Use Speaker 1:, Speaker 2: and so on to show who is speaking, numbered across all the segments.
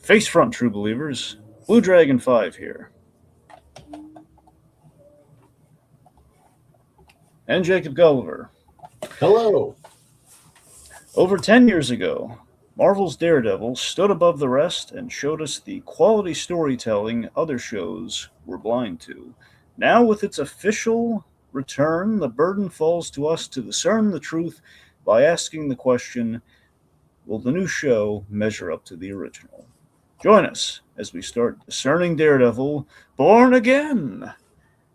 Speaker 1: Face front, true believers. Bluedragonfive here. And Jacob Gulliver.
Speaker 2: Hello.
Speaker 1: Over 10 years ago, Marvel's Daredevil stood above the rest and showed us the quality storytelling other shows were blind to. Now, with its official return, the burden falls to us to discern the truth by asking the question, will the new show measure up to the original? Join us as we start discerning Daredevil Born Again,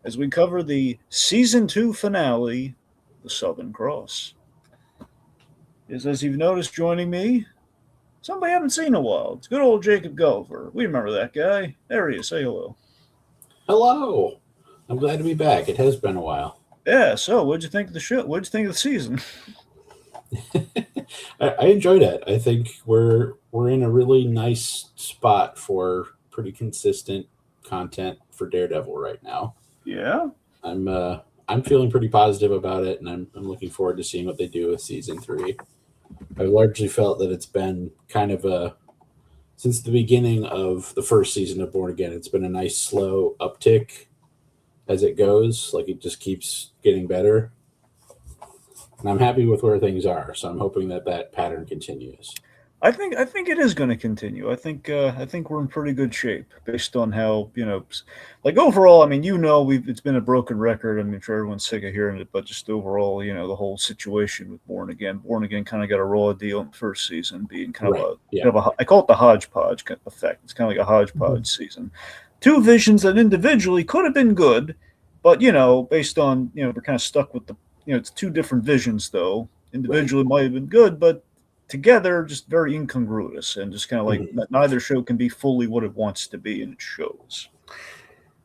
Speaker 1: as we cover the Season 2 finale, The Southern Cross. As you've noticed joining me, somebody I haven't seen in a while. It's good old Jacob Gulliver. We remember that guy. There he is. Say hello.
Speaker 2: Hello. I'm glad to be back. It has been a while.
Speaker 1: Yeah, so what'd you think of the show? What'd you think of the season?
Speaker 2: I enjoyed it. I think we're in a really nice spot for pretty consistent content for Daredevil right now.
Speaker 1: Yeah.
Speaker 2: I'm feeling pretty positive about it, and I'm looking forward to seeing what they do with season 3. I've largely felt that it's been kind of since the beginning of the first season of Born Again, it's been a nice slow uptick as it goes. Like, it just keeps getting better. And I'm happy with where things are, so I'm hoping that pattern continues.
Speaker 1: I think it is going to continue. I think we're in pretty good shape based on how, like overall. I mean, it's been a broken record. I mean, I'm sure everyone's sick of hearing it, but just overall, the whole situation with Born Again. Born Again kind of got a raw deal in the first season, being kind of I call it the hodgepodge effect. It's kind of like a hodgepodge season. Two visions that individually could have been good, but based on we're kind of stuck with the it's two different visions though. Individually might have been good, but together just very incongruous and just kind of like neither show can be fully what it wants to be, and it shows.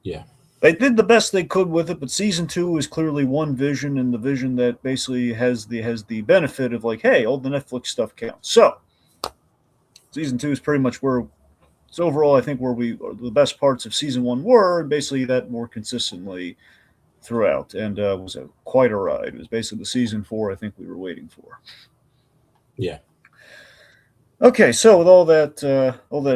Speaker 2: Yeah,
Speaker 1: they did the best they could with it, but season 2 is clearly one vision, and the vision that basically has the benefit of like, hey, all the Netflix stuff counts. So season 2 is pretty much where it's overall, I think, where the best parts of season 1 were, and basically that more consistently throughout, and was quite a ride. It was basically the season 4 I think we were waiting for.
Speaker 2: Yeah.
Speaker 1: Okay, so with all that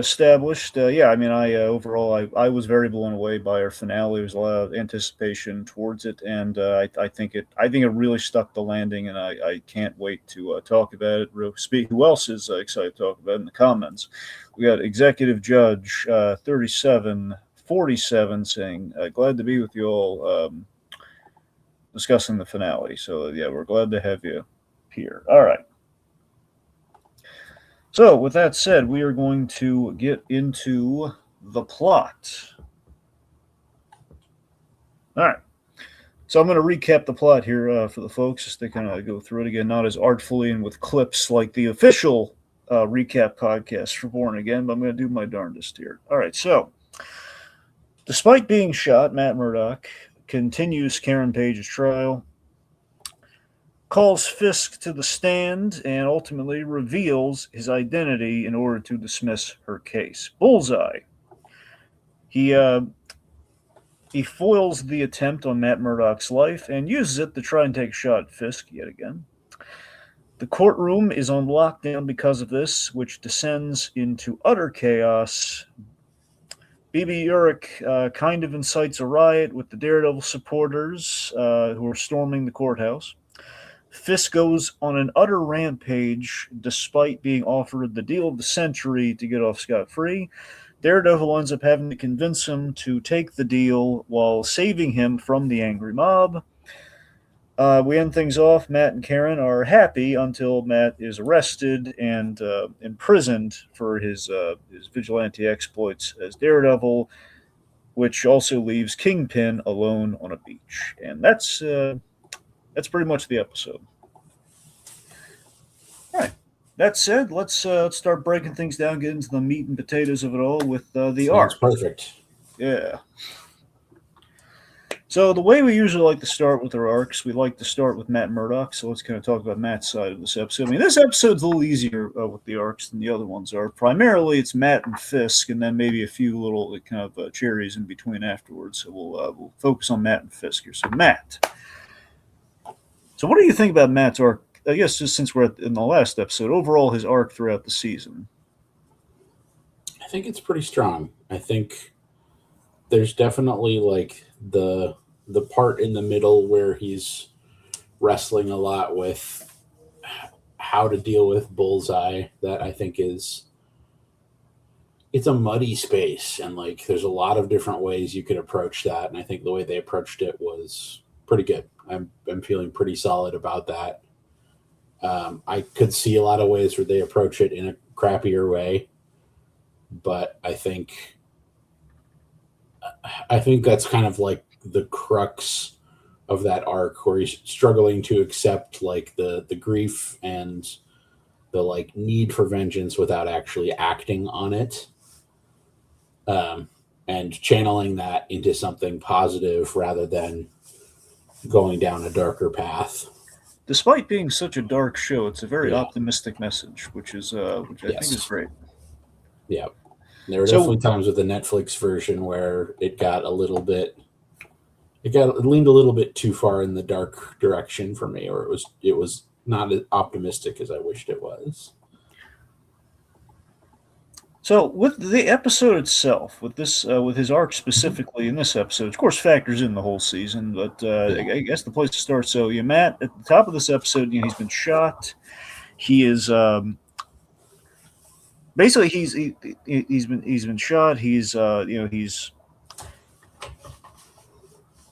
Speaker 1: established, I mean, overall I was very blown away by our finale. There was a lot of anticipation towards it, and I think it really stuck the landing, and I can't wait to talk about it. Who else is excited to talk about it in the comments? We got Executive Judge 3747 saying, "Glad to be with you all, discussing the finale." So yeah, we're glad to have you here. All right. So, with that said, we are going to get into the plot. All right. So, I'm going to recap the plot here for the folks, just to kind of go through it again, not as artfully and with clips like the official recap podcast for Born Again, but I'm going to do my darndest here. All right. So, despite being shot, Matt Murdock continues Karen Page's trial, calls Fisk to the stand, and ultimately reveals his identity in order to dismiss her case. Bullseye. He foils the attempt on Matt Murdock's life and uses it to try and take a shot at Fisk yet again. The courtroom is on lockdown because of this, which descends into utter chaos. BB Urich kind of incites a riot with the Daredevil supporters who are storming the courthouse. Fisk goes on an utter rampage despite being offered the deal of the century to get off scot-free. Daredevil ends up having to convince him to take the deal while saving him from the angry mob. We end things off. Matt and Karen are happy until Matt is arrested and imprisoned for his vigilante exploits as Daredevil, which also leaves Kingpin alone on a beach. And that's pretty much the episode. All right. That said, let's start breaking things down, get into the meat and potatoes of it all with the arc.
Speaker 2: Perfect.
Speaker 1: Yeah. So the way we usually like to start with our arcs, we like to start with Matt Murdock. So let's kind of talk about Matt's side of this episode. I mean, this episode's a little easier with the arcs than the other ones are. Primarily, it's Matt and Fisk, and then maybe a few little kind of cherries in between afterwards. So we'll focus on Matt and Fisk here. So Matt. So what do you think about Matt's arc? I guess just since we're in the last episode, overall his arc throughout the season.
Speaker 2: think it's pretty strong. I think there's definitely like the part in the middle where he's wrestling a lot with how to deal with Bullseye that I think is it's a muddy space, and like there's a lot of different ways you could approach that, and I think the way they approached it was pretty good. I'm feeling pretty solid about that. I could see a lot of ways where they approach it in a crappier way, but I think that's kind of like the crux of that arc where he's struggling to accept like the grief and the like need for vengeance without actually acting on it, and channeling that into something positive rather than going down a darker path.
Speaker 1: Despite being such a dark show, it's a very
Speaker 2: Yeah.
Speaker 1: optimistic message, which I think is great.
Speaker 2: Yeah. There were definitely times with the Netflix version where it leaned a little bit too far in the dark direction for me, or it was not as optimistic as I wished it was.
Speaker 1: So with the episode itself, with his arc specifically in this episode, of course, factors in the whole season. But I guess the place to start. So, Matt, at the top of this episode, he's been shot. He is basically he's been shot. He's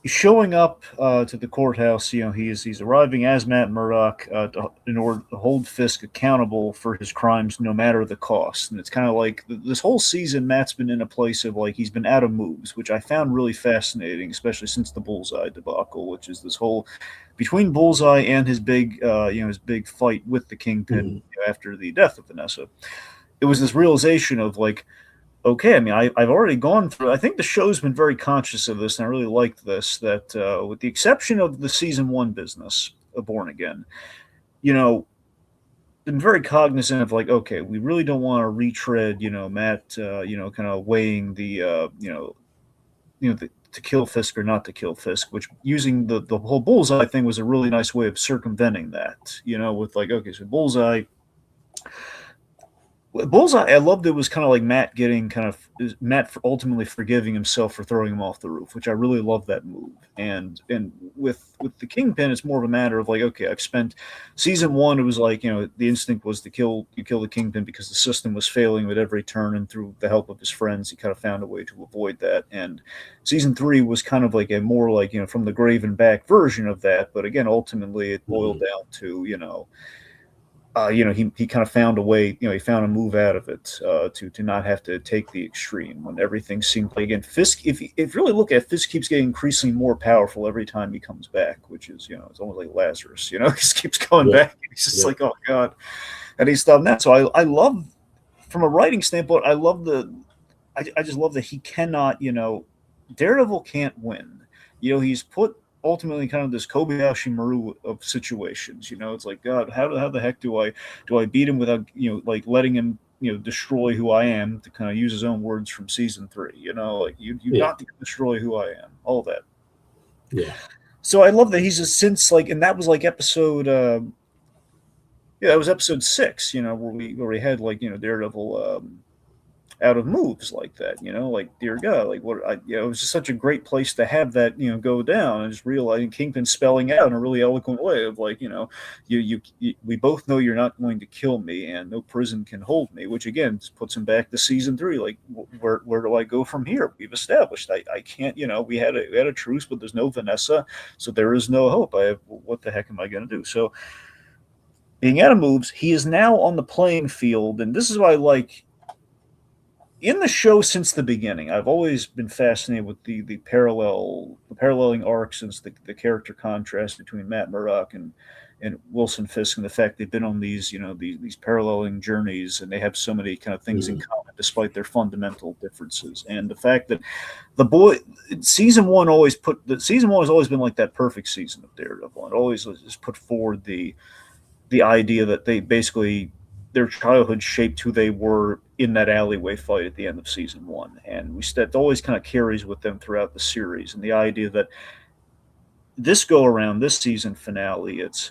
Speaker 1: showing up to the courthouse. He's arriving as Matt Murdock in order to hold Fisk accountable for his crimes, no matter the cost. And it's kind of like this whole season, Matt's been in a place of like he's been out of moves, which I found really fascinating, especially since the Bullseye debacle, which is this whole between Bullseye and his big fight with the Kingpin after the death of Vanessa. It was this realization of like, okay, I mean, I've already gone through. I think the show's been very conscious of this, and I really liked this. That with the exception of the season 1 business of Born Again, been very cognizant of like, okay, we really don't want to retread, Matt, kind of weighing the, to kill Fisk or not to kill Fisk, which using the whole Bullseye thing was a really nice way of circumventing that, with like, okay, so Bullseye, I loved it was kind of like Matt ultimately forgiving himself for throwing him off the roof, which I really love that move. And with the Kingpin, it's more of a matter of like, okay, I've spent season 1. It was like the instinct was to kill the Kingpin because the system was failing at every turn, and through the help of his friends, he kind of found a way to avoid that. And season 3 was kind of like a more like from the grave and back version of that. But again, ultimately, it boiled down to he kind of found a way, he found a move out of it to not have to take the extreme when everything seemed like, again, Fisk, if you really look at it, Fisk keeps getting increasingly more powerful every time he comes back, which is, it's almost like Lazarus, he just keeps coming back. He's just like, oh God. And he's done that. So I love, from a writing standpoint, I just love that he cannot, Daredevil can't win. He's put ultimately kind of this Kobayashi Maru of situations. It's like, God, how the heck do I beat him without like letting him destroy who I am, to kind of use his own words from season 3. Like you not to destroy who I am, all that.
Speaker 2: Yeah.
Speaker 1: So I love that he's just since like, and that was like episode that was episode 6, where we had like Daredevil out of moves like that, like, dear God, like what it was just such a great place to have that, go down, and just realizing Kingpin spelling out in a really eloquent way of like, you we both know you're not going to kill me, and no prison can hold me, which again just puts him back to season 3. Like, where do I go from here? We've established I can't, we had a truce, but there's no Vanessa, so there is no hope. What the heck am I going to do? So being out of moves, he is now on the playing field, and this is why I like. In the show since the beginning, I've always been fascinated with the paralleling arcs, since the character contrast between Matt Murdock and Wilson Fisk, and the fact they've been on these these paralleling journeys, and they have so many kind of things in common despite their fundamental differences. And the fact that season one has always been like that perfect season of Daredevil. It always just put forward the idea that they basically, their childhood shaped who they were in that alleyway fight at the end of season 1. And that always kind of carries with them throughout the series. And the idea that this go around, this season finale, it's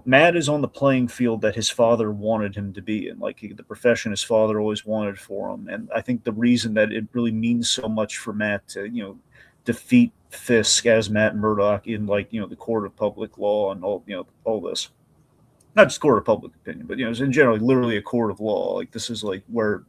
Speaker 1: Matt is on the playing field that his father wanted him to be in, like the profession his father always wanted for him. And I think the reason that it really means so much for Matt to, defeat Fisk as Matt Murdock in the court of public law and all this, not just court of public opinion, but it's in general literally a court of law. Like this is like where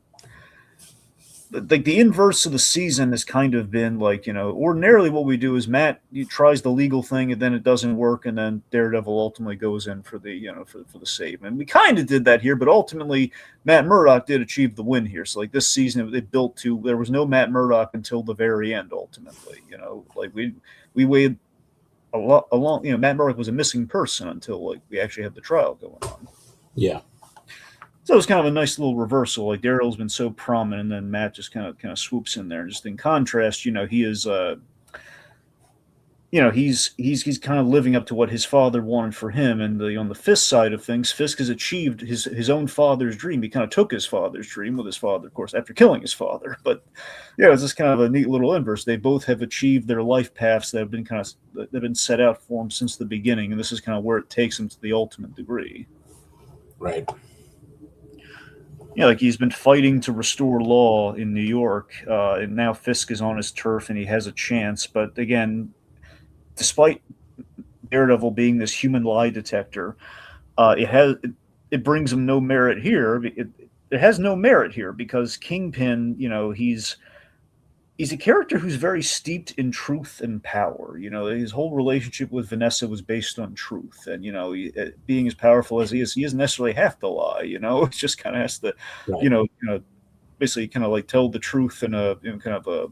Speaker 1: like the inverse of the season has kind of been like, ordinarily what we do is Matt he tries the legal thing and then it doesn't work, and then Daredevil ultimately goes in for the for the save. And we kind of did that here, but ultimately Matt Murdock did achieve the win here. So like this season it built to, there was no Matt Murdock until the very end ultimately. Like we waited a long Matt Murdock was a missing person until like we actually had the trial going on.
Speaker 2: Yeah.
Speaker 1: So it's kind of a nice little reversal. Like Daryl's been so prominent, and then Matt just kind of swoops in there. Just in contrast, he is, he's kind of living up to what his father wanted for him. And on the Fisk side of things, Fisk has achieved his own father's dream. He kind of took his father's dream with his father, of course, after killing his father. But it's just kind of a neat little inverse. They both have achieved their life paths that have been they've been set out for them since the beginning, and this is kind of where it takes them to the ultimate degree.
Speaker 2: Right.
Speaker 1: Like he's been fighting to restore law in New York, and now Fisk is on his turf and he has a chance. But again, despite Daredevil being this human lie detector, it brings him no merit here. It has no merit here because Kingpin, he's a character who's very steeped in truth and power. His whole relationship with Vanessa was based on truth, and being as powerful as he doesn't necessarily have to lie. It just kind of has to, right. Basically kind of like tell the truth in a kind of a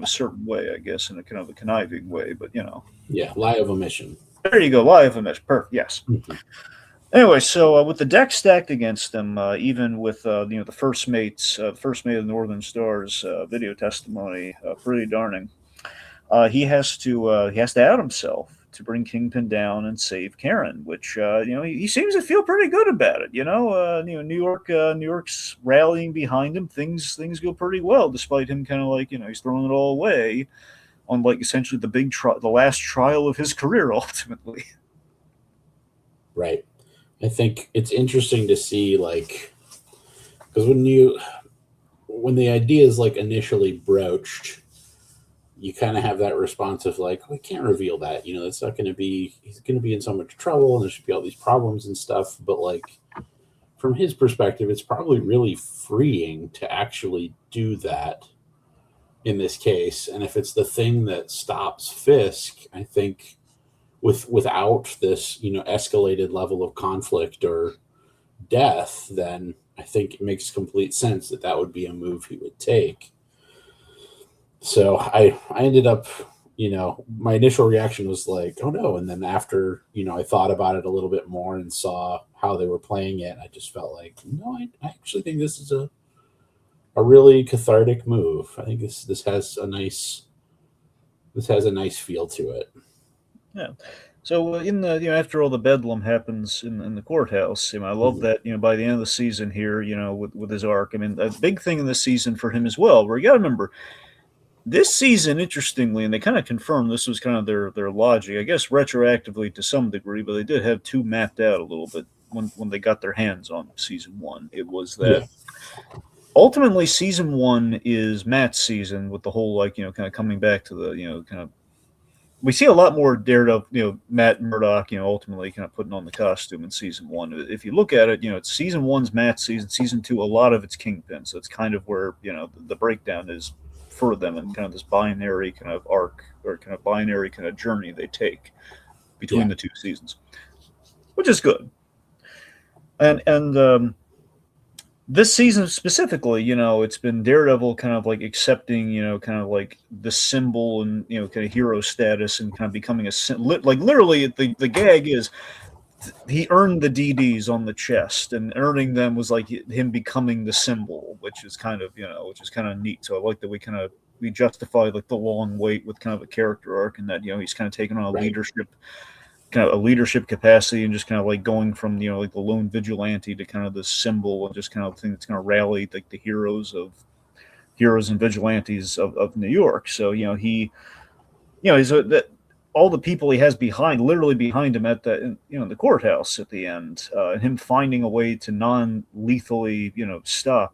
Speaker 1: certain way, I guess, in a kind of a conniving way. But
Speaker 2: yeah, lie of omission.
Speaker 1: There you go, lie of omission. Perfect. Yes. Mm-hmm. Anyway, so with the deck stacked against them, even with the first mate of the Northern Stars video testimony, pretty darning. He has to out himself to bring Kingpin down and save Karen, which he seems to feel pretty good about it. New York's rallying behind him. Things go pretty well, despite him kind of like he's throwing it all away on like essentially the last trial of his career ultimately.
Speaker 2: Right. I think it's interesting to see, like, because when the idea is like initially broached, you kind of have that response of like, we can't reveal that, it's not going to be, he's going to be in so much trouble and there should be all these problems and stuff. But like, from his perspective, it's probably really freeing to actually do that in this case. And if it's the thing that stops Fisk, I think without this, escalated level of conflict or death, then I think it makes complete sense that would be a move he would take. So I ended up, my initial reaction was like, oh no. And then after, I thought about it a little bit more and saw how they were playing it, I just felt like, no, I actually think this is a really cathartic move. I think this has a nice feel to it.
Speaker 1: Yeah. So in the after all the bedlam happens in the courthouse, I love that by the end of the season here, with his arc. I mean, a big thing in this season for him as well, where you got to remember this season, interestingly, and they kind of confirmed this was kind of their logic, I guess retroactively to some degree, but they did have two mapped out a little bit when they got their hands on season one. It was that. Yeah. Ultimately, season one is Matt's season with the whole kind of coming back to the kind of. We see a lot more Daredevil, Matt Murdock, ultimately kind of putting on the costume in season one. If you look at it, it's season one's Matt's season, season two, a lot of it's Kingpin. So it's kind of where, the breakdown is for them and kind of this binary kind of arc or kind of binary kind of journey they take between the two seasons, which is good. And this season specifically, it's been Daredevil kind of like accepting, kind of like the symbol and, kind of hero status and kind of becoming like literally the gag is he earned the DDs on the chest, and earning them was like him becoming the symbol, which is kind of, which is kind of neat. So I like that we justify like the long wait with kind of a character arc, and that, he's kind of taking on a leadership capacity and just kind of like going from, like the lone vigilante to kind of the symbol and just kind of thing that's going to rally like the heroes and vigilantes of New York. So, he's that all the people he has literally behind him at the the courthouse at the end, and him finding a way to non-lethally stop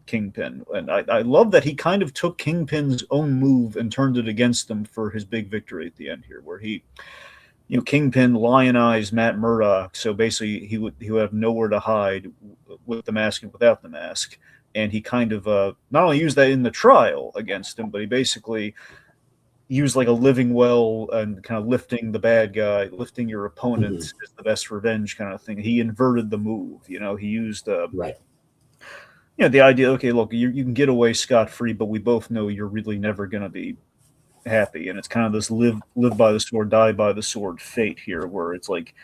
Speaker 1: Kingpin. And I love that he kind of took Kingpin's own move and turned it against him for his big victory at the end here, where he Kingpin lionized Matt Murdock, so basically he would have nowhere to hide with the mask and without the mask. And he kind of not only used that in the trial against him, but he basically used like a living well and kind of lifting the bad guy, lifting your opponent is the best revenge kind of thing. He inverted the move. He used
Speaker 2: right.
Speaker 1: The idea. Okay, look, you can get away scot-free, but we both know you're really never going to be happy, and it's kind of this live by the sword, die by the sword fate here, where it's like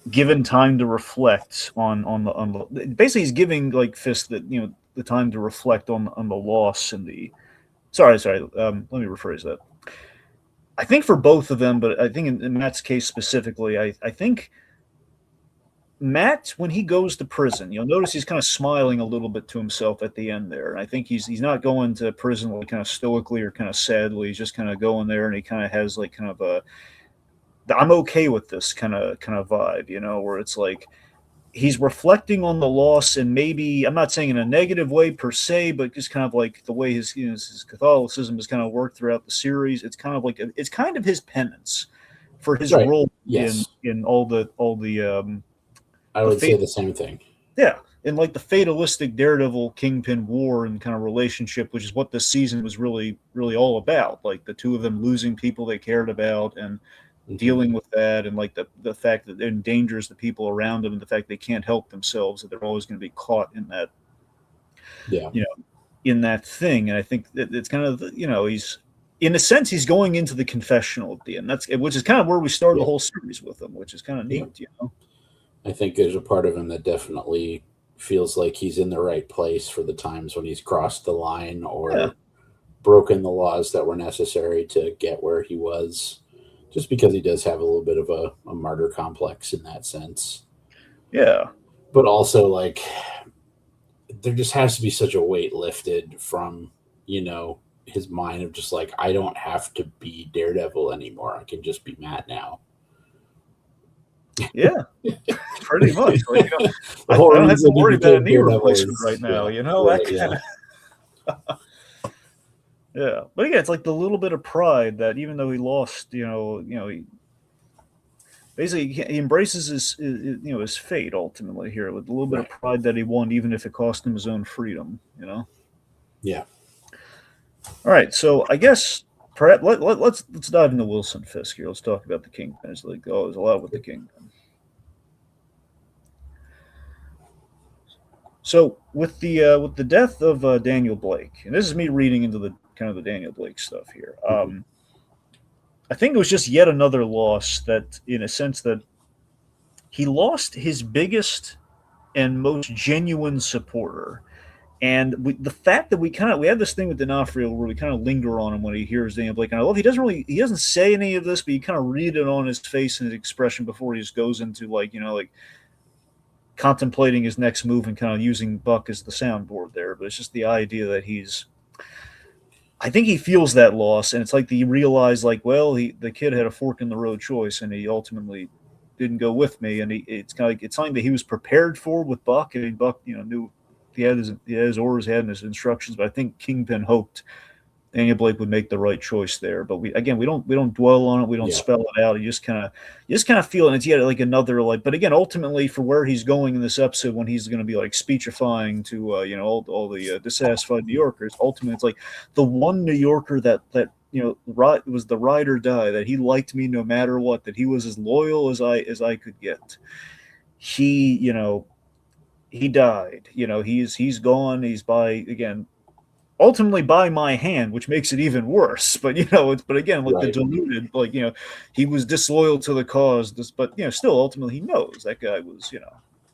Speaker 1: given time to reflect on the basically he's giving like Fisk the the time to reflect on the loss and the sorry let me rephrase that. I think for both of them, but I think in Matt's case specifically, I think Matt, when he goes to prison, you'll notice he's kind of smiling a little bit to himself at the end there. And I think he's not going to prison like kind of stoically or kind of sadly. He's just kind of going there, and he kind of has like kind of a I'm okay with this kind of vibe, where it's like he's reflecting on the loss, and maybe I'm not saying in a negative way per se, but just kind of like the way his his Catholicism has kind of worked throughout the series. It's kind of like it's kind of his penance for his role in all the
Speaker 2: I would say the same thing.
Speaker 1: Yeah, in like the fatalistic Daredevil Kingpin war and kind of relationship, which is what this season was really all about. Like the two of them losing people they cared about and dealing with that, and like the fact that it endangers the people around them, and the fact they can't help themselves, that they're always going to be caught in that, in that thing. And I think that it's kind of he's in a sense he's going into the confessional at the end. Which is kind of where we started the whole series with him, which is kind of neat.
Speaker 2: I think there's a part of him that definitely feels like he's in the right place for the times when he's crossed the line or broken the laws that were necessary to get where he was, just because he does have a little bit of a martyr complex in that sense.
Speaker 1: Yeah.
Speaker 2: But also, like, there just has to be such a weight lifted from, his mind of just like, I don't have to be Daredevil anymore. I can just be Matt now.
Speaker 1: Yeah, pretty much. Like, I don't have to worry about a knee replacement right now. Yeah, but again, it's like the little bit of pride that even though he lost, he basically he embraces his fate ultimately here with a little bit of pride that he won, even if it cost him his own freedom.
Speaker 2: Yeah.
Speaker 1: All right, so I guess perhaps let's dive into Wilson Fisk here. Let's talk about the Kingpin. There's a lot with the Kingpin. So with the death of Daniel Blake, and this is me reading into the kind of the Daniel Blake stuff here. I think it was just yet another loss that, in a sense, that he lost his biggest and most genuine supporter. And the fact that we have this thing with D'Onofrio where we kind of linger on him when he hears Daniel Blake, and I love he doesn't say any of this, but you kind of read it on his face and his expression before he just goes into like contemplating his next move and kind of using Buck as the soundboard there. But it's just the idea that I think he feels that loss, and it's like he realized like, well, the kid had a fork in the road choice, and he ultimately didn't go with me, and it's kind of like it's something that he was prepared for with Buck, and Buck knew. He had his orders, had his instructions, but I think Kingpin hoped Daniel Blake would make the right choice there. But we don't dwell on it, we don't spell it out. You just kind of feel it. And it's yet like another but again, ultimately for where he's going in this episode, when he's going to be like speechifying to all the dissatisfied New Yorkers. Ultimately, it's like the one New Yorker that was the ride or die, that he liked me no matter what, that he was as loyal as I could get. He died. He's gone. He's ultimately by my hand, which makes it even worse. But but again, like the deluded, he was disloyal to the cause. But still, ultimately, he knows that guy was.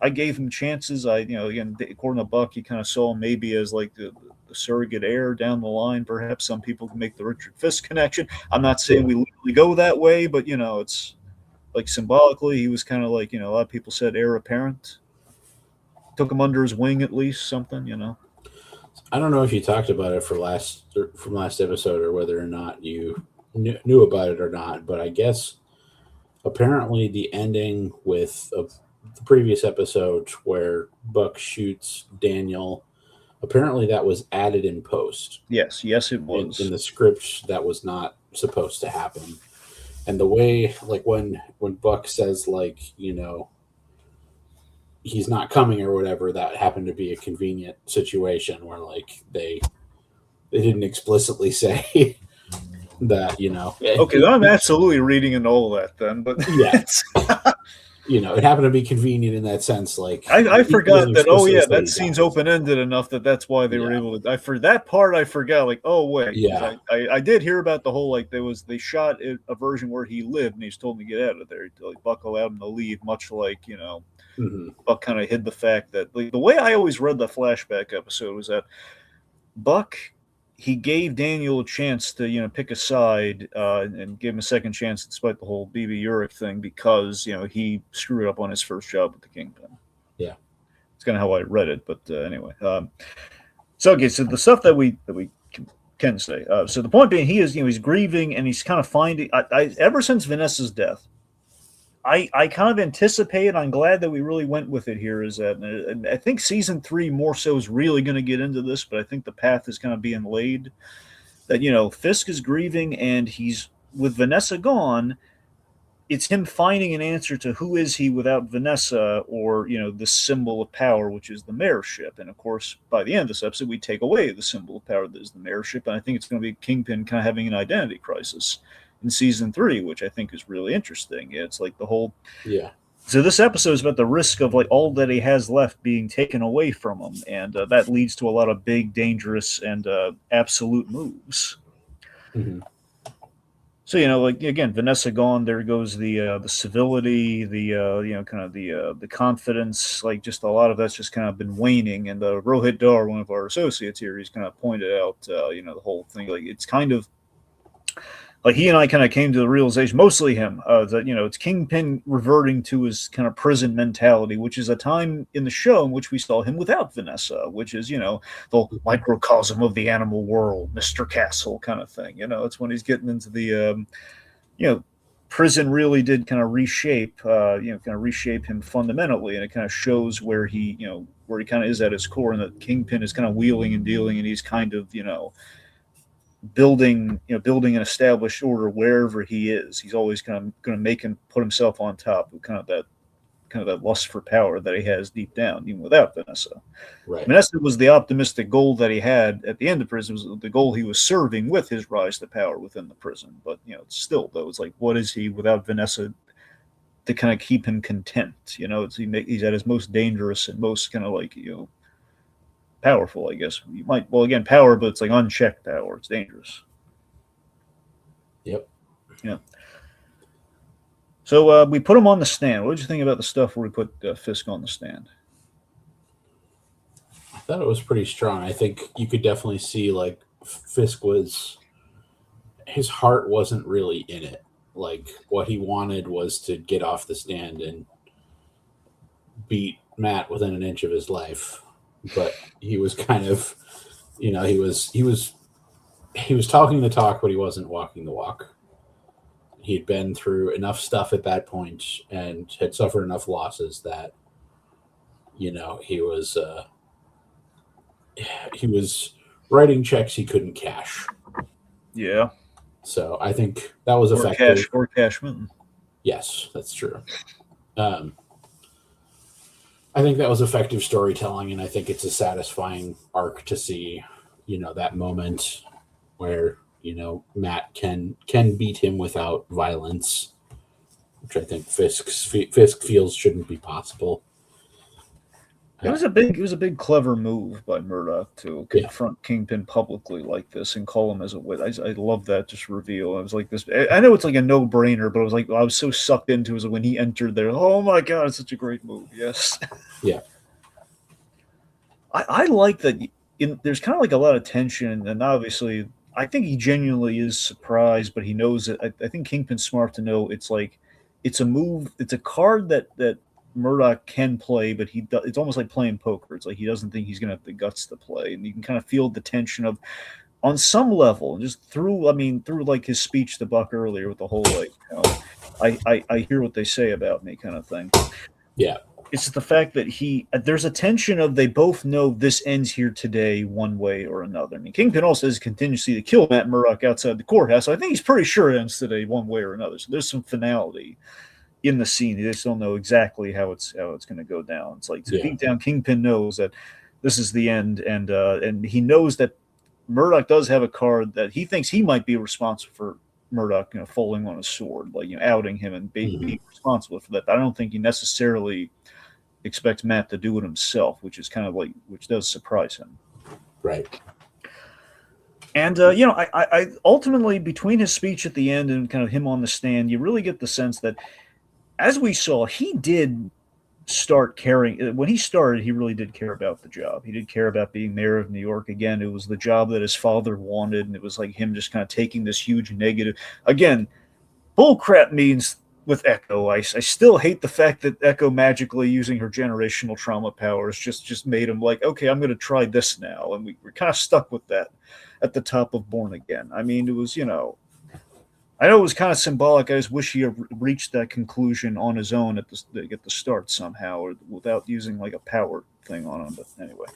Speaker 1: I gave him chances. Again, according to Buck, he kind of saw him maybe as like the surrogate heir down the line. Perhaps some people can make the Richard Fisk connection. I'm not saying we literally go that way, but it's like symbolically, he was kind of like a lot of people said heir apparent. Took him under his wing, at least something.
Speaker 2: I don't know if you talked about it from last episode, or whether or not you knew about it or not, but I guess apparently the ending of the previous episode where Buck shoots Daniel, apparently that was added in post.
Speaker 1: Yes, it was.
Speaker 2: In the script, that was not supposed to happen. And the way, like when Buck says, like, he's not coming or whatever, that happened to be a convenient situation where, like, they didn't explicitly say that,
Speaker 1: Okay, I'm absolutely reading into all that then, but
Speaker 2: yeah. It happened to be convenient in that sense. Like,
Speaker 1: I forgot that. Oh yeah, that scene's open ended enough that's why they were able to. For that part, I forgot. Like, oh wait,
Speaker 2: yeah,
Speaker 1: I did hear about the whole, like, they shot a version where he lived and he's told to get out of there. Like, Buck allowed him to leave, much like Buck kind of hid the fact that, like, the way I always read the flashback episode was that Buck, he gave Daniel a chance to, pick a side and give him a second chance despite the whole BB Urich thing because, he screwed up on his first job with the Kingpin.
Speaker 2: Yeah.
Speaker 1: It's kind of how I read it, but anyway. So the stuff that we can say. So the point being, he's grieving and he's kind of finding, ever since Vanessa's death, I kind of anticipate, I'm glad that we really went with it here, is that I think season 3 more so is really going to get into this, but I think the path is kind of being laid. That, Fisk is grieving and he's, with Vanessa gone, it's him finding an answer to who is he without Vanessa, or, the symbol of power, which is the mayorship. And of course, by the end of this episode, we take away the symbol of power that is the mayorship, and I think it's going to be Kingpin kind of having an identity crisis in season 3, which I think is really interesting. It's like the whole So this episode is about the risk of, like, all that he has left being taken away from him, and that leads to a lot of big, dangerous, and absolute moves.
Speaker 2: Mm-hmm.
Speaker 1: So like, again, Vanessa gone, there goes the civility, the kind of the confidence, like, just a lot of that's just kind of been waning. And Rohit Dar, one of our associates here, he's kind of pointed out the whole thing, like, it's kind of like he and I kind of came to the realization, mostly him, that, it's Kingpin reverting to his kind of prison mentality, which is a time in the show in which we saw him without Vanessa, which is, the microcosm of the animal world, Mr. Castle kind of thing. It's when he's getting into the, prison really did kind of reshape him fundamentally. And it kind of shows where he kind of is at his core, and that Kingpin is kind of wheeling and dealing, and he's kind of, building an established order wherever he is. He's always kind of going to make him put himself on top of kind of that lust for power that he has deep down, even without Vanessa.
Speaker 2: Right.
Speaker 1: Vanessa was the optimistic goal that he had at the end of prison, was the goal he was serving with his rise to power within the prison. But still, though, it's like, what is he without Vanessa to kind of keep him content? He's at his most dangerous and most kind of, like, powerful, I guess. You might, well, again, power, but it's like unchecked power. It's dangerous.
Speaker 2: Yep.
Speaker 1: Yeah. So we put him on the stand. What did you think about the stuff where we put Fisk on the stand?
Speaker 2: I thought it was pretty strong. I think you could definitely see, like, Fisk his heart wasn't really in it. Like, what he wanted was to get off the stand and beat Matt within an inch of his life. But he was kind of, he was talking the talk, but he wasn't walking the walk. He'd been through enough stuff at that point and had suffered enough losses that, he was writing checks he couldn't cash.
Speaker 1: Yeah.
Speaker 2: So I think that was effective.
Speaker 1: Or Cashman.
Speaker 2: Yes, that's true. I think that was effective storytelling, and I think it's a satisfying arc to see, that moment where, Matt can beat him without violence, which I think Fisk feels shouldn't be possible.
Speaker 1: It was a big clever move by Murdock to confront Kingpin publicly like this and call him as a witness. I love that just reveal. I was like, this. I know it's like a no-brainer, but I was so sucked into it when he entered there. Oh my god, it's such a great move. Yes.
Speaker 2: Yeah.
Speaker 1: I like that. There's kind of like a lot of tension, and obviously, I think he genuinely is surprised, but he knows it. I think Kingpin's smart to know it's like it's a move. It's a card that Murdock can play, but it's almost like playing poker. It's like he doesn't think he's going to have the guts to play, and you can kind of feel the tension of on some level, just through like his speech to Buck earlier with the whole like, I hear what they say about me kind of thing.
Speaker 2: Yeah.
Speaker 1: It's the fact that there's a tension of they both know this ends here today one way or another. I mean, Kingpin also has a contingency to kill Matt Murdock outside the courthouse. So I think he's pretty sure it ends today one way or another. So there's some finality in the scene. They just don't know exactly how it's going to go down. It's like, so deep down, Kingpin knows that this is the end, and he knows that Murdock does have a card that he thinks he might be responsible for Murdock, falling on a sword, like outing him and being responsible for that. But I don't think he necessarily expects Matt to do it himself, which is kind of like, which does surprise him.
Speaker 2: Right.
Speaker 1: And I ultimately, between his speech at the end and kind of him on the stand, you really get the sense that, as we saw, he did start caring. When he started, he really did care about the job. He did care about being mayor of New York again. It was the job that his father wanted, and it was like him just kind of taking this huge negative. Again, bullcrap means with Echo. I still hate the fact that Echo magically using her generational trauma powers just made him like, okay, I'm going to try this now. And we're kind of stuck with that at the top of Born Again. I mean, it was, I know it was kind of symbolic. I just wish he had reached that conclusion on his own at the start somehow, or without using like a power thing on him. But anyway.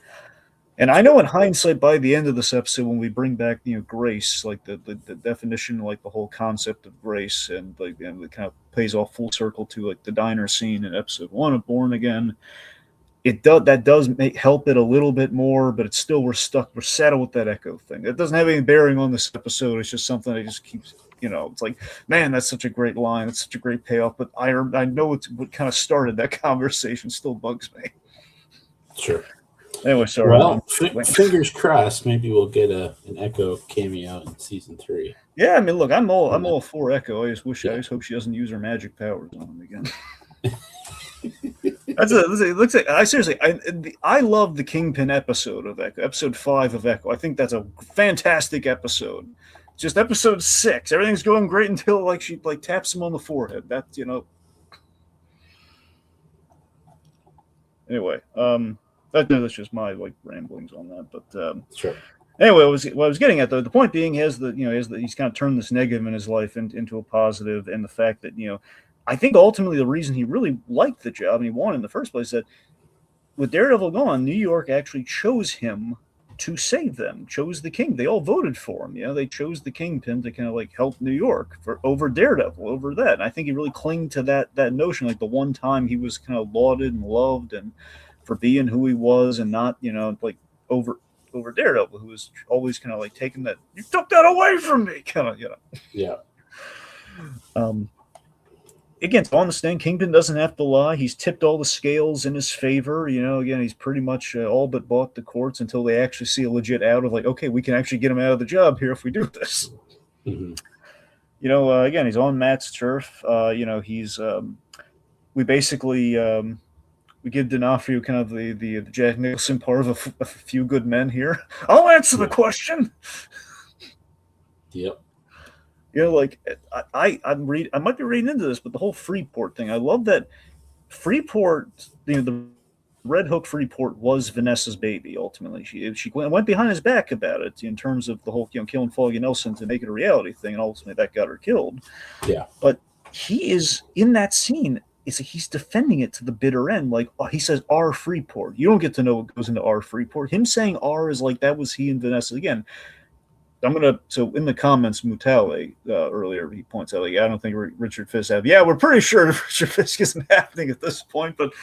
Speaker 1: And I know in hindsight, by the end of this episode, when we bring back, grace, like the definition, like the whole concept of grace, and like, and it kind of plays off full circle to like the diner scene in episode 1 of Born Again. That does help it a little bit more, but it's still, we're saddled with that Echo thing. It doesn't have any bearing on this episode. It's just something that just keeps, it's like, man, that's such a great line. It's such a great payoff. But I know it's what kind of started that conversation. Still bugs me.
Speaker 2: Sure.
Speaker 1: Anyway, sorry.
Speaker 2: Well, fingers crossed. Maybe we'll get an Echo cameo in season 3.
Speaker 1: Yeah, I mean, look, I'm all for Echo. I just hope she doesn't use her magic powers on him again. Looks like I love the Kingpin episode of Echo, episode 5 of Echo. I think that's a fantastic episode. Just episode 6, everything's going great until like she like taps him on the forehead. That's Anyway, that's just my like ramblings on that. But
Speaker 2: sure.
Speaker 1: Anyway, what I was getting at, though, the point being is that he's kind of turned this negative in his life into a positive, and the fact that I think ultimately the reason he really liked the job and he wanted in the first place, that with Daredevil gone, New York actually chose him to save them, chose the King. They all voted for him. They chose the Kingpin to kind of like help New York over Daredevil, over that. And I think he really clinged to that notion, like the one time he was kind of lauded and loved and for being who he was, and not like over Daredevil, who was always kind of like taking that, you took that away from me, kind of
Speaker 2: Yeah.
Speaker 1: Again, to understand, Kingpin doesn't have to lie. He's tipped all the scales in his favor. Again, he's pretty much all but bought the courts until they actually see a legit out of like, okay, we can actually get him out of the job here if we do this.
Speaker 2: Mm-hmm.
Speaker 1: Again, he's on Matt's turf. He's we basically we give D'Onofrio kind of the Jack Nicholson part of a few good men here. I'll answer the question.
Speaker 2: Yep.
Speaker 1: Like I might be reading into this, but the whole Freeport thing, I love that Freeport, the Red Hook Freeport was Vanessa's baby. Ultimately, she went behind his back about it in terms of the whole killing Foggy Nelson to make it a reality thing, and ultimately that got her killed.
Speaker 2: Yeah.
Speaker 1: But he is in that scene. He's defending it to the bitter end. Like, he says, "Our Freeport." You don't get to know what goes into "our Freeport." Him saying "our" is like that was he and Vanessa again. So in the comments, Mutale earlier, he points out, like, I don't think Richard Fisk have. Yeah, we're pretty sure Richard Fisk isn't happening at this point, but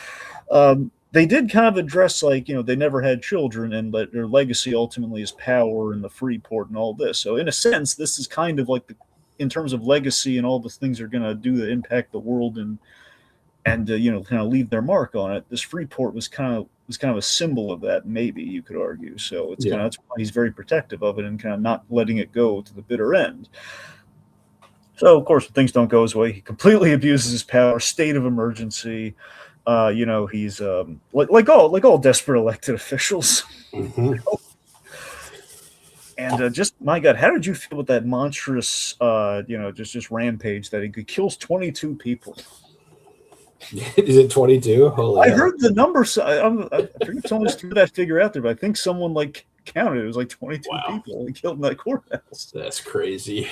Speaker 1: they did kind of address, like, they never had children, and their legacy ultimately is power and the Freeport and all this. So in a sense, this is kind of like in terms of legacy and all the things they're going to do that impact the world and kind of leave their mark on it. This Freeport was kind of a symbol of that, maybe you could argue. So it's kind of, that's why he's very protective of it and kind of not letting it go to the bitter end. So of course, when things don't go his way, he completely abuses his power, state of emergency. He's like all desperate elected officials.
Speaker 2: Mm-hmm.
Speaker 1: And just, my God, how did you feel with that monstrous, just rampage that he kills 22 people?
Speaker 2: Is it 22?
Speaker 1: I heard the number. I forget if someone just threw that figure out there, but I think someone like counted. It was like 22
Speaker 2: Wow.
Speaker 1: people he killed in that courthouse.
Speaker 2: That's crazy.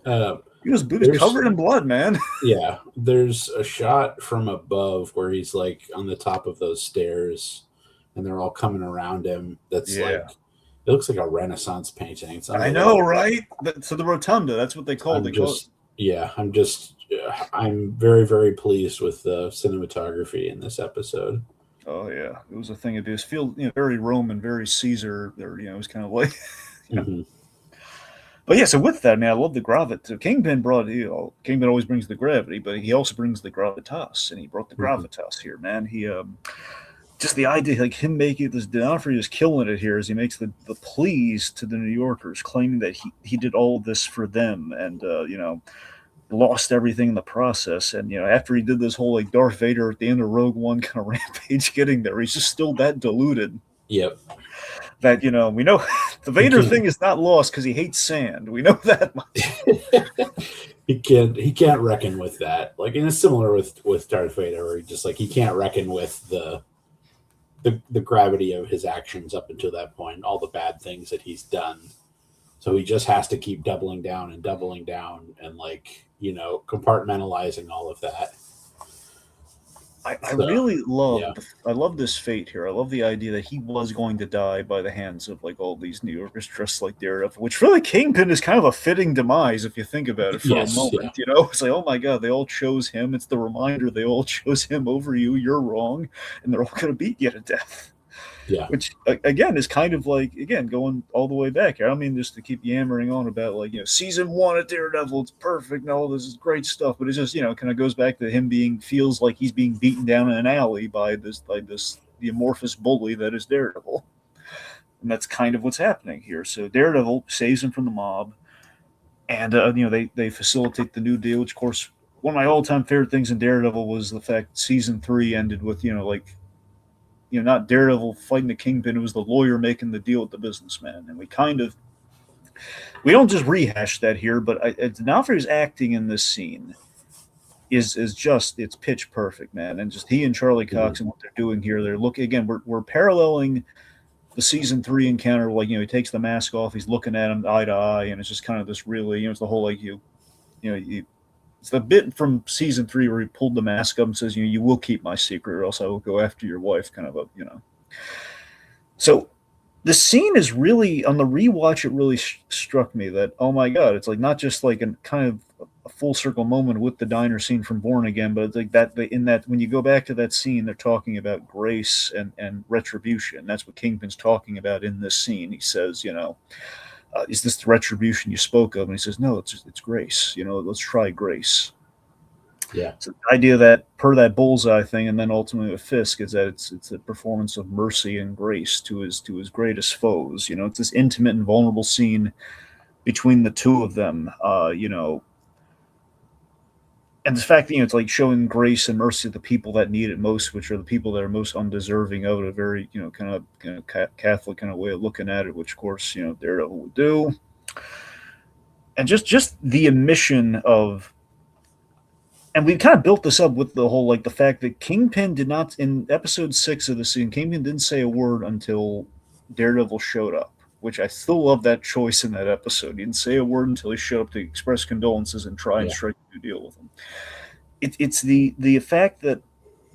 Speaker 1: He was covered in blood, man.
Speaker 2: Yeah, there's a shot from above where he's like on the top of those stairs, and they're all coming around him. That's like, it looks like a Renaissance painting.
Speaker 1: I know, right? So the rotunda, that's what they call it.
Speaker 2: I'm very, very pleased with the cinematography in this episode.
Speaker 1: Oh yeah, it was a thing. It just feel very Roman, very Caesar. Or it was kind of like, But yeah, so with that, man, I love the gravity. So Kingpin brought, Kingpin always brings the gravity, but he also brings the gravitas, and he brought the gravitas here, man. He just the idea, like him making this, D'Onofrio is killing it here as he makes the pleas to the New Yorkers, claiming that he did all of this for them, and lost everything in the process. And after he did this whole like Darth Vader at the end of Rogue One kind of rampage, getting there, he's just still that deluded.
Speaker 2: Yep.
Speaker 1: That we know the Vader thing is not lost because he hates sand. We know that much.
Speaker 2: he can't reckon with that. Like, and it's similar with Darth Vader, where he can't reckon with the gravity of his actions up until that point, all the bad things that he's done. So he just has to keep doubling down and compartmentalizing all of that.
Speaker 1: I really love this fate here. I love the idea that he was going to die by the hands of like all these New Yorkers dressed like Daredevil, which really Kingpin is kind of a fitting demise if you think about it for a moment. It's like, oh my God, they all chose him. It's the reminder they all chose him over you. You're wrong, and they're all going to beat you to death.
Speaker 2: Yeah.
Speaker 1: Which again is kind of like going all the way back. I don't mean just to keep yammering on about season 1 of Daredevil, it's perfect and all this is great stuff, but it just kind of goes back to him feels like he's being beaten down in an alley by the amorphous bully that is Daredevil. And that's kind of what's happening here. So Daredevil saves him from the mob, and they facilitate the New Deal, which of course one of my all-time favorite things in Daredevil was the fact season 3 ended with not Daredevil fighting the Kingpin. It was the lawyer making the deal with the businessman. And we don't just rehash that here, but D'Onofrio's acting in this scene is just, it's pitch perfect, man. And just he and Charlie Cox and what they're doing here, we're paralleling the season 3 encounter. He takes the mask off, he's looking at him eye to eye, and it's just kind of this really, it's the whole it's the bit from season 3 where he pulled the mask up and says, you will keep my secret or else I will go after your wife, kind of So the scene is really, on the rewatch, it really struck me that, oh my God, it's like not just like a kind of a full circle moment with the diner scene from Born Again, but it's like that when you go back to that scene, they're talking about grace and retribution. That's what Kingpin's talking about in this scene. He says, is this the retribution you spoke of? And he says, no, it's grace. Let's try grace.
Speaker 2: Yeah.
Speaker 1: So the idea that per that bullseye thing, and then ultimately with Fisk, is that it's a performance of mercy and grace to his greatest foes. It's this intimate and vulnerable scene between the two of them. And the fact that it's like showing grace and mercy to the people that need it most, which are the people that are most undeserving of it. A very kind of Catholic kind of way of looking at it, which of course Daredevil would do. And just the omission of, and we kind of built this up with the whole the fact that Kingpin did not, in episode 6 of the scene, Kingpin didn't say a word until Daredevil showed up. Which I still love that choice in that episode. He didn't say a word until he showed up to express condolences and try and strike a new deal with him. It's the fact that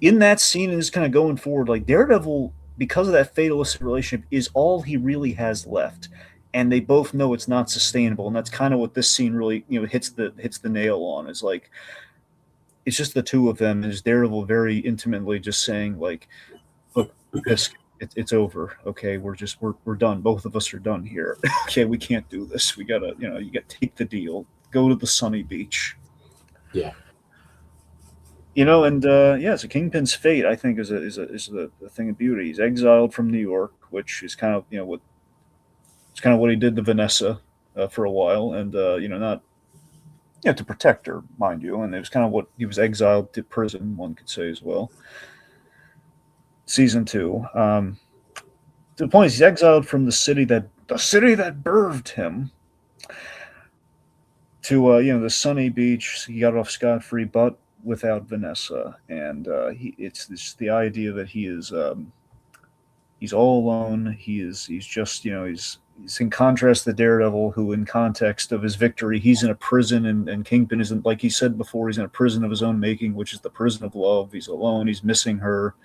Speaker 1: in that scene and just kind of going forward, Daredevil, because of that fatalistic relationship, is all he really has left. And they both know it's not sustainable. And that's kind of what this scene really, hits the nail on. Is it's just the two of them, and it's Daredevil very intimately just saying look, Fisk, it's over. Okay, we're done. Both of us are done here. Okay, we can't do this. We gotta, you gotta take the deal. Go to the sunny beach.
Speaker 2: Yeah.
Speaker 1: So Kingpin's fate, I think, is a thing of beauty. He's exiled from New York, which is kind of what he did to Vanessa for a while, and not to protect her, mind you, and it was kind of what he was exiled to prison, one could say as well. Season 2. To the point is he's exiled from the city that birthed him to the sunny beach. He got off scot-free, but without Vanessa, and it's the idea that he is He's all alone. He's just, he's in contrast to Daredevil, who, in context of his victory, he's in a prison, and Kingpin isn't, like he said before, he's in a prison of his own making, which is the prison of love. He's alone. He's missing her.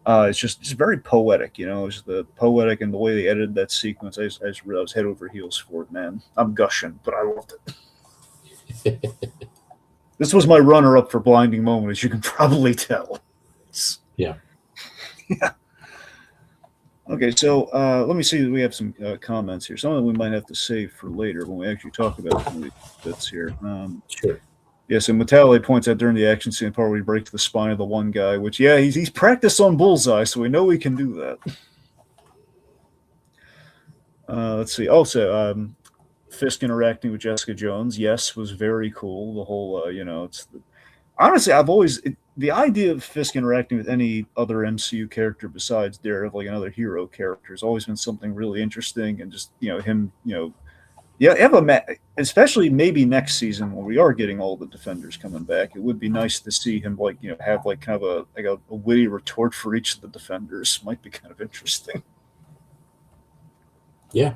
Speaker 1: It's very poetic, It's the poetic and the way they edited that sequence. I was head over heels for it, man. I'm gushing, but I loved it. This was my runner-up for blinding moment, as you can probably tell.
Speaker 2: Yeah.
Speaker 1: Yeah. Okay, so let me see. We have some comments here. Some of them we might have to save for later when we actually talk about some of these bits here.
Speaker 2: Sure.
Speaker 1: Yeah, so Matale points out during the action scene part where he breaks the spine of the one guy, which, yeah, he's practiced on Bullseye, so we know he can do that. Let's see. Also, Fisk interacting with Jessica Jones, yes, was very cool. The whole, honestly, the idea of Fisk interacting with any other MCU character besides Daredevil, like another hero character, has always been something really interesting, and just, him, especially maybe next season when we are getting all the Defenders coming back, it would be nice to see him have kind of a witty retort for each of the Defenders. Might be kind of interesting.
Speaker 2: Yeah.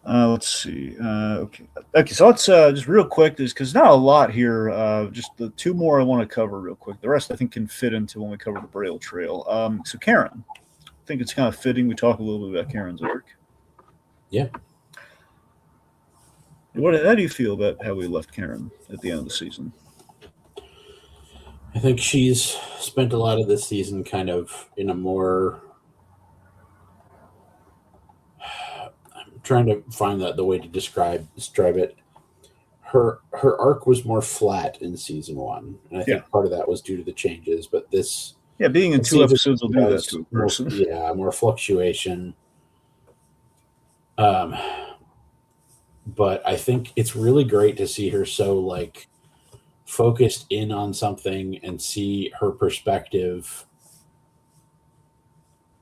Speaker 1: Let's see. Okay, so let's just real quick, because not a lot here. Just the two more I want to cover real quick. The rest I think can fit into when we cover the Braille Trail. So Karen, I think it's kind of fitting we talk a little bit about Karen's arc.
Speaker 2: Yeah.
Speaker 1: How do you feel about how we left Karen at the end of the season?
Speaker 2: I think she's spent a lot of this season kind of in a more... I'm trying to find the way to describe it. Her arc was more flat in season 1, and I think part of that was due to the changes. But this,
Speaker 1: being in 2 episodes will do that to a person.
Speaker 2: More fluctuation. But I think it's really great to see her so focused in on something and see her perspective.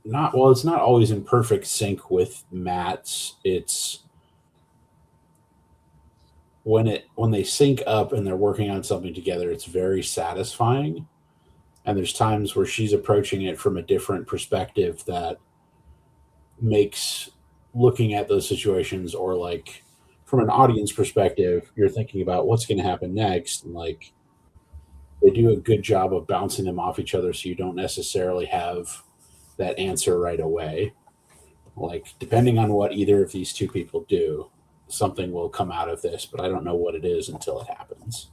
Speaker 2: It's not always in perfect sync with Matt's. It's when they sync up and they're working on something together, it's very satisfying. And there's times where she's approaching it from a different perspective that makes looking at those situations, or from an audience perspective, you're thinking about what's going to happen next. And they do a good job of bouncing them off each other, so you don't necessarily have that answer right away. Depending on what either of these two people do, something will come out of this, but I don't know what it is until it happens.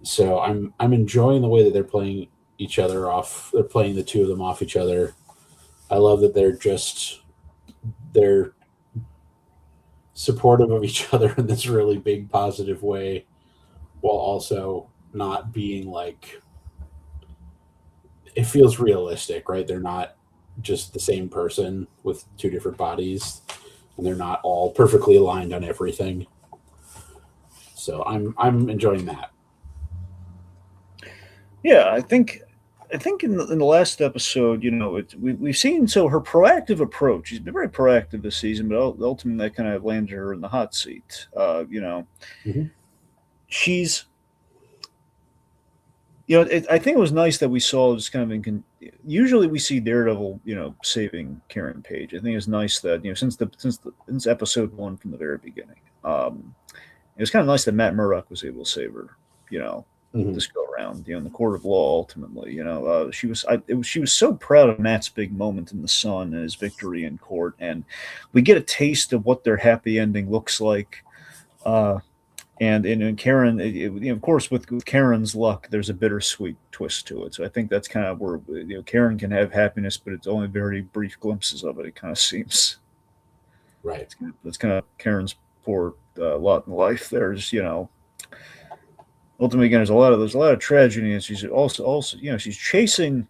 Speaker 2: So I'm enjoying the way that they're playing each other off. They're playing the two of them off each other. I love that they're supportive of each other in this really big positive way, while also not being it feels realistic, right? They're not just the same person with two different bodies, and they're not all perfectly aligned on everything. So I'm enjoying that.
Speaker 1: Yeah, I think in the last episode, we've seen her proactive approach. She's been very proactive this season, but ultimately that kind of landed her in the hot seat.
Speaker 2: Mm-hmm.
Speaker 1: She's, I think it was nice that we saw just kind of usually we see Daredevil, saving Karen Page. I think it's nice that since episode 1 from the very beginning, it was kind of nice that Matt Murdock was able to save her. This go around, in the court of law. Ultimately, she was so proud of Matt's big moment in the sun and his victory in court, and we get a taste of what their happy ending looks like. And in Karen, of course, with Karen's luck, there's a bittersweet twist to it. So I think that's kind of where Karen can have happiness, but it's only very brief glimpses of it. It kind of seems
Speaker 2: right.
Speaker 1: That's kind of Karen's poor lot in life. There's ultimately, again, there's a lot of tragedy, and she's also she's chasing.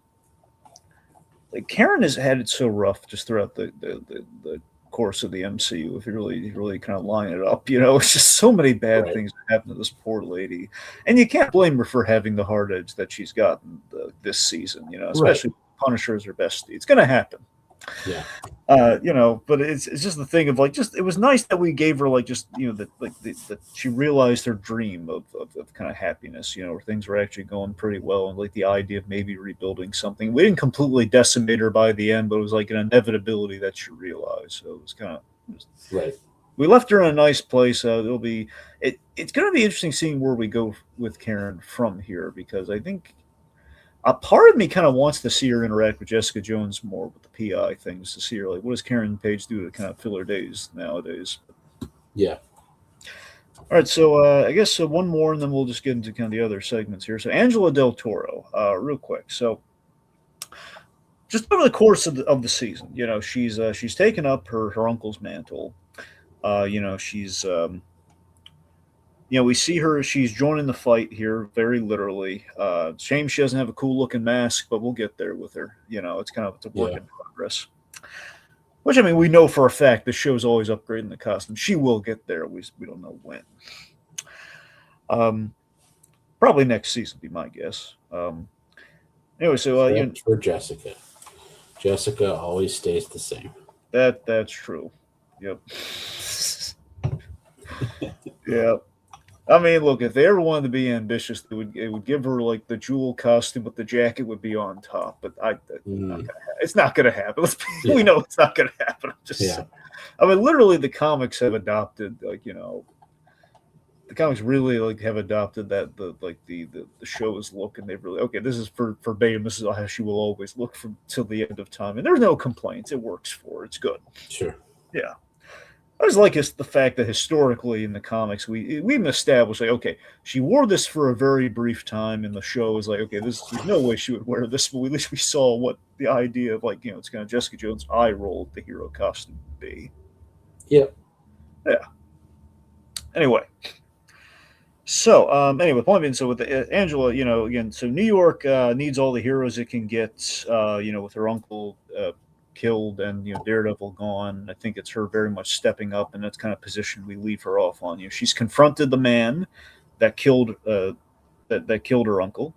Speaker 1: Karen has had it so rough just throughout the course of the MCU. If you really kind of line it up, it's just so many bad things that happen to this poor lady, and you can't blame her for having the hard edge that she's gotten this season. Especially Punisher is her bestie. It's going to happen.
Speaker 2: Yeah.
Speaker 1: But it's just the thing of like, just it was nice that we gave her like just that she realized her dream of kind of happiness, where things were actually going pretty well, and like the idea of maybe rebuilding something. We didn't completely decimate her by the end, but it was like an inevitability that she realized. So it was kind of
Speaker 2: right.
Speaker 1: We left her in a nice place. It's going to be interesting seeing where we go with Karen from here, because I think a part of me kind of wants to see her interact with Jessica Jones more with the PI things, to see her like, what does Karen Page do to kind of fill her days nowadays.
Speaker 2: Yeah.
Speaker 1: All right, so I guess one more, and then we'll just get into kind of the other segments here. So Angela Del Toro, real quick. So just over the course of the season, she's taken up her uncle's mantle. She's we see her. She's joining the fight here, very literally. Shame she doesn't have a cool looking mask, but we'll get there with her. It's a work in progress. Which, I mean, we know for a fact the show's always upgrading the costume. She will get there. We don't know when. Probably next season, be my guess. Anyway, so
Speaker 2: for Jessica. Jessica always stays the same.
Speaker 1: That's true. Yep. Yeah. I mean, look, if they ever wanted to be ambitious, it would give her like the jewel costume, but the jacket would be on top. But it's not going to happen. We know it's not going to happen. I mean, literally, the comics have adopted the comics really have adopted that the show's look, and they've really this is for verbatim. This is how she will always look till the end of time, and there's no complaints. It works for her. It's good.
Speaker 2: Sure.
Speaker 1: Yeah. I just like the fact that historically in the comics we even established she wore this for a very brief time, and the show is like, there's no way she would wear this, but at least we saw what the idea of it's kind of Jessica Jones' eye roll the hero costume would be.
Speaker 2: Yep.
Speaker 1: Yeah. Anyway. So point being, so with Angela, again, so New York needs all the heroes it can get, with her uncle killed and Daredevil gone. I think it's her very much stepping up, and that's kind of position we leave her off on. She's confronted the man that killed that killed her uncle,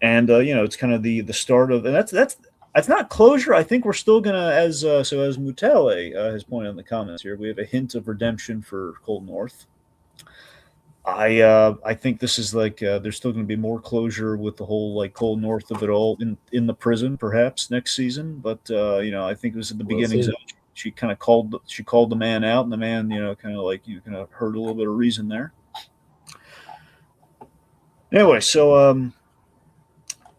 Speaker 1: and it's kind of the start of, and that's not closure. I think we're still gonna, as Mutale has pointed out in the comments here, we have a hint of redemption for Cold North. I think this is there's still going to be more closure with the whole Cold North of it all in the prison, perhaps next season. But I think it was at the beginning. She kind of called the man out, and the man kind of heard a little bit of reason there. Anyway, so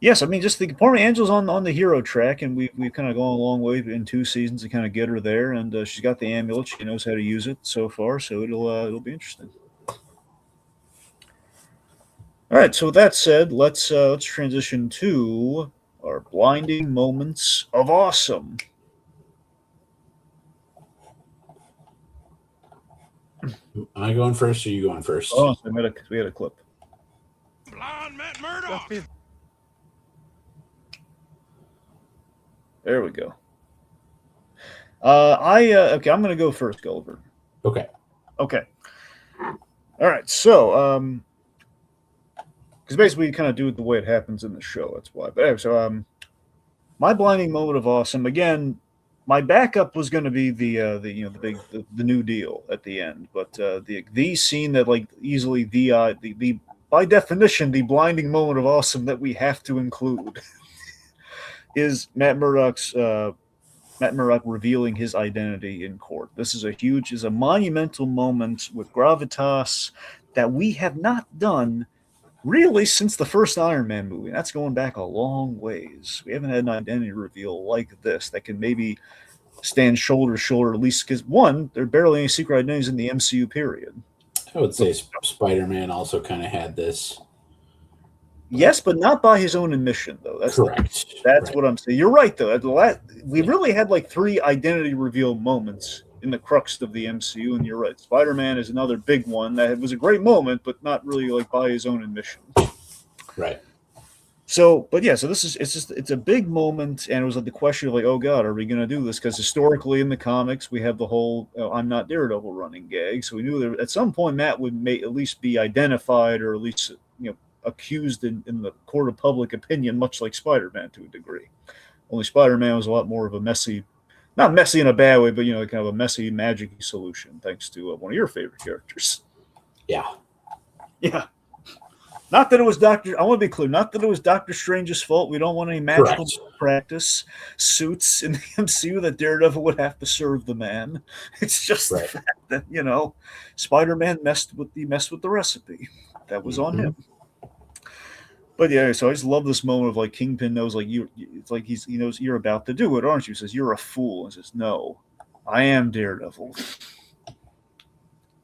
Speaker 1: yes, I mean, just the Department Angel's on the hero track, and we've kind of gone a long way in 2 seasons to kind of get her there, and she's got the amulet. She knows how to use it so far, so it'll be interesting. All right, so with that said, let's transition to our blinding moments of awesome.
Speaker 2: Am I going first, or are you going first?
Speaker 1: Oh, so we had a clip.
Speaker 3: Blind Matt Murdock.
Speaker 1: There we go. I'm going to go first, Gulliver.
Speaker 2: Okay.
Speaker 1: All right, so because basically we kind of do it the way it happens in the show. That's why. But anyway, so my blinding moment of awesome. Again, my backup was going to be the New Deal at the end, but the scene that easily the by definition the blinding moment of awesome that we have to include is Matt Murdock revealing his identity in court. This is a monumental moment with gravitas that we have not done really since the first Iron Man movie. That's going back a long ways. We haven't had an identity reveal like this that can maybe stand shoulder to shoulder, at least because, one, there are barely any secret identities in the MCU period.
Speaker 2: I would say Spider-Man also kind of had this.
Speaker 1: Yes, but not by his own admission, though. That's
Speaker 2: correct.
Speaker 1: That's right. What I'm saying. You're right, though. We really had 3 identity reveal moments in the crux of the MCU, and you're right. Spider-Man is another big one that was a great moment, but not really by his own admission.
Speaker 2: Right.
Speaker 1: So, but yeah, so it's a big moment, and it was the question of oh God, are we going to do this? Because historically in the comics, we have the whole I'm not Daredevil running gag, so we knew that at some point Matt would at least be identified, or at least accused in the court of public opinion, much like Spider-Man to a degree. Only Spider-Man was a lot more of a messy, not messy in a bad way, but kind of a messy, magic-y solution, thanks to one of your favorite characters.
Speaker 2: Yeah.
Speaker 1: Yeah. Not that it was Doctor. I want to be clear. Not that it was Doctor Strange's fault. We don't want any magical practice suits in the MCU that Daredevil would have to serve the man. It's just the fact that Spider-Man messed with the recipe. That was on him. But yeah, so I just love this moment of like Kingpin knows like you. It's like he knows you're about to do it, aren't you? He says you're a fool, and says no, I am Daredevil.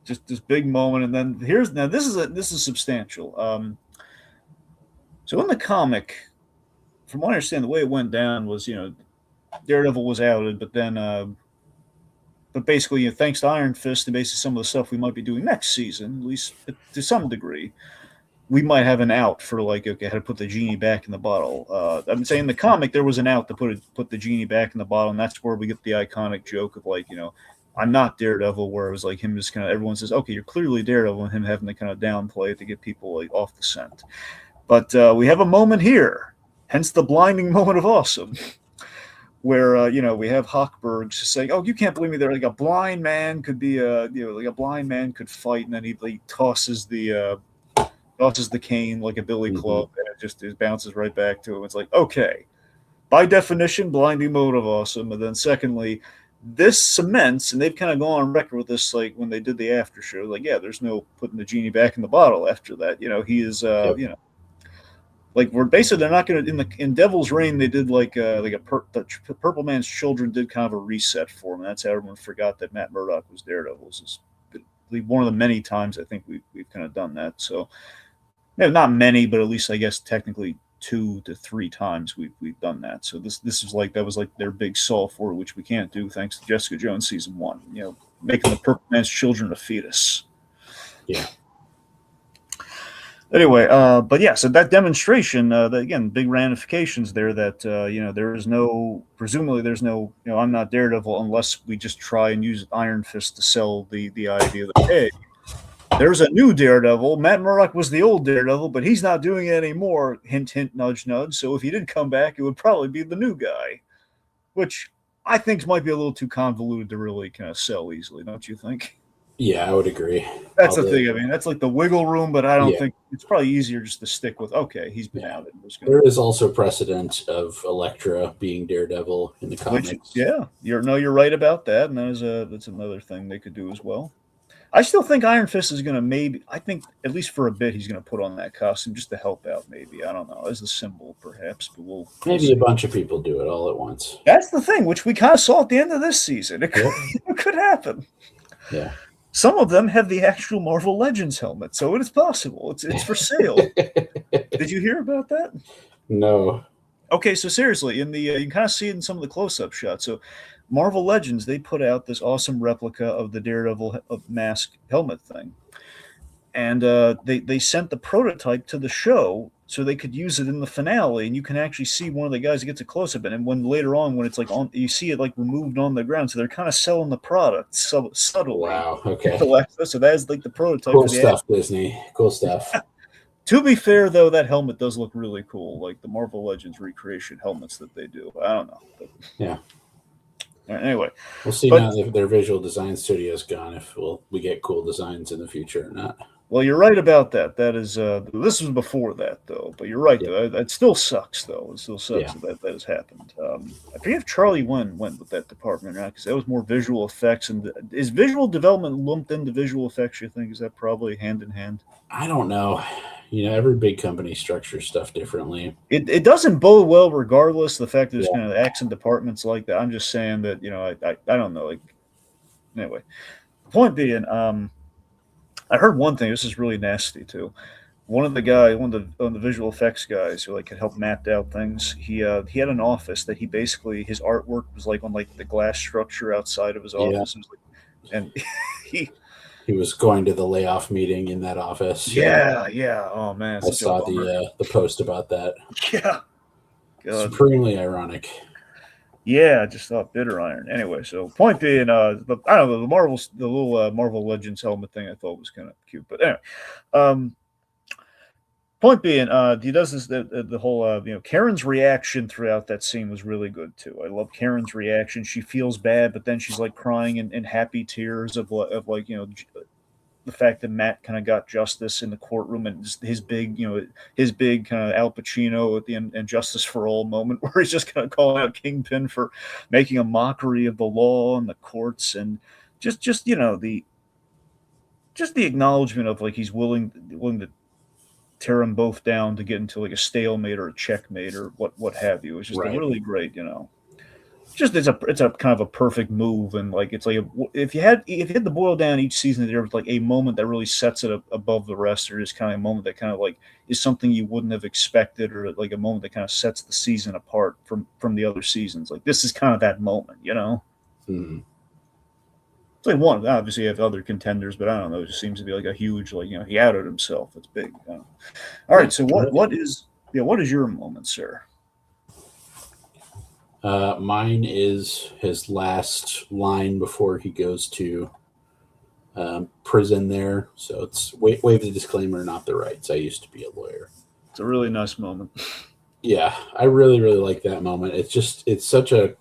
Speaker 1: Just this big moment, and then this is substantial. So in the comic, from what I understand, the way it went down was Daredevil was outed, but then but basically thanks to Iron Fist and basically some of the stuff we might be doing next season, at least to some degree, we might have an out for like how to put the genie back in the bottle. I'm saying in the comic there was an out to put the genie back in the bottle, and that's where we get the iconic joke of like I'm not Daredevil, where it was like him just kind of everyone says, okay, you're clearly Daredevil, and him having to kind of downplay it to get people like off the scent. But we have a moment here, hence the blinding moment of awesome, where we have Hochberg saying, "Oh, you can't believe me." There, like a blind man could be like a blind man could fight, and then he tosses the cane like a billy club, and it bounces right back to him. It's like, okay, by definition, blinding moment of awesome, and then secondly, this cements, and they've kind of gone on record with this, like when they did the after show, like there's no putting the genie back in the bottle after that. He is like we're basically they're not going to in Devil's Reign they did the Purple Man's Children did kind of a reset for him. And that's how everyone forgot that Matt Murdock was Daredevil. This is one of the many times I think we've kind of done that. So not many, but at least I guess technically 2 to 3 times we've done that. So this is like that was like their big solve for it, which we can't do thanks to Jessica Jones season 1. Making the Purple Man's Children a fetus.
Speaker 2: Yeah.
Speaker 1: Anyway, but yeah, so that demonstration, again, big ramifications there that, presumably there's no, I'm not Daredevil unless we just try and use Iron Fist to sell the idea that, hey, there's a new Daredevil. Matt Murdock was the old Daredevil, but he's not doing it anymore. Hint, hint, nudge, nudge. So if he did come back, it would probably be the new guy, which I think might be a little too convoluted to really kind of sell easily, don't you think?
Speaker 2: Yeah, I would agree.
Speaker 1: That's the thing. I mean, that's like the wiggle room, but I don't think it's probably easier just to stick with, okay, he's been out.
Speaker 2: There is also precedent of Elektra being Daredevil in the comics.
Speaker 1: You're right about that, and that's another thing they could do as well. I still think Iron Fist is going to I think at least for a bit he's going to put on that costume just to help out. Maybe, I don't know, as a symbol perhaps, but we'll
Speaker 2: a bunch of people do it all at once.
Speaker 1: That's the thing, which we kind of saw at the end of this season. It could happen.
Speaker 2: Yeah.
Speaker 1: Some of them have the actual Marvel Legends helmet, so it is possible. It's for sale. Did you hear about that?
Speaker 2: No.
Speaker 1: Okay, so seriously, in the you can kind of see it in some of the close-up shots. So Marvel Legends, they put out this awesome replica of the Daredevil mask helmet thing. And they sent the prototype to the show so they could use it in the finale, and you can actually see one of the guys that gets a close-up, and when later on when it's like on, you see it like removed on the ground, so they're kind of selling the product subtly.
Speaker 2: Wow, okay.
Speaker 1: So that's like the prototype.
Speaker 2: Cool stuff, Disney. Cool stuff.
Speaker 1: To be fair, though, that helmet does look really cool, like the Marvel Legends recreation helmets that they do. I don't know. But,
Speaker 2: yeah.
Speaker 1: Anyway,
Speaker 2: we'll see now if their visual design studio's gone, if we get cool designs in the future or not.
Speaker 1: Well, you're right about that. That is, this was before that, though. But you're right, though. It still sucks, though. It still sucks that has happened. I forget if Charlie went with that department or not, because that was more visual effects. And is visual development lumped into visual effects, you think? Is that probably hand in hand?
Speaker 2: I don't know. Every big company structures stuff differently.
Speaker 1: It doesn't bode well, regardless. The fact that there's kind of accent departments like that. I'm just saying that, I don't know. Like, anyway, the point being, I heard one thing. This is really nasty too. One of the visual effects guys who could help map out things. He had an office that his artwork was like on like the glass structure outside of his office. And he
Speaker 2: was going to the layoff meeting in that office.
Speaker 1: Yeah. Oh man,
Speaker 2: I saw the post about that.
Speaker 1: Yeah,
Speaker 2: God. Supremely ironic.
Speaker 1: Yeah, I just thought bitter iron. Anyway, so point being, I don't know, the little Marvel Legends helmet thing I thought was kind of cute. But anyway, Point being, he does this. The whole, Karen's reaction throughout that scene was really good too. I love Karen's reaction. She feels bad, but then she's like crying in happy tears of like the fact that Matt kind of got justice in the courtroom, and his big kind of Al Pacino at the end and Justice for All moment where he's just kind of calling out Kingpin for making a mockery of the law and the courts, and just the acknowledgement of like he's willing to tear them both down to get into like a stalemate or a checkmate or what have you. It's just a really great, just it's a kind of a perfect move, and like it's like if you had to boil down each season, there was like a moment that really sets it above the rest, or just kind of a moment that kind of like is something you wouldn't have expected, or like a moment that kind of sets the season apart from the other seasons. Like this is kind of that moment,
Speaker 2: Mm-hmm.
Speaker 1: It's like one. Obviously, you have other contenders, but I don't know. It just seems to be like a huge, like he outed himself. It's big. All right. So what is your moment, sir?
Speaker 2: Mine is his last line before he goes to prison there. So it's waive the disclaimer, not the rights. I used to be a lawyer.
Speaker 1: It's a really nice moment.
Speaker 2: Yeah, I really, really like that moment. It's such a.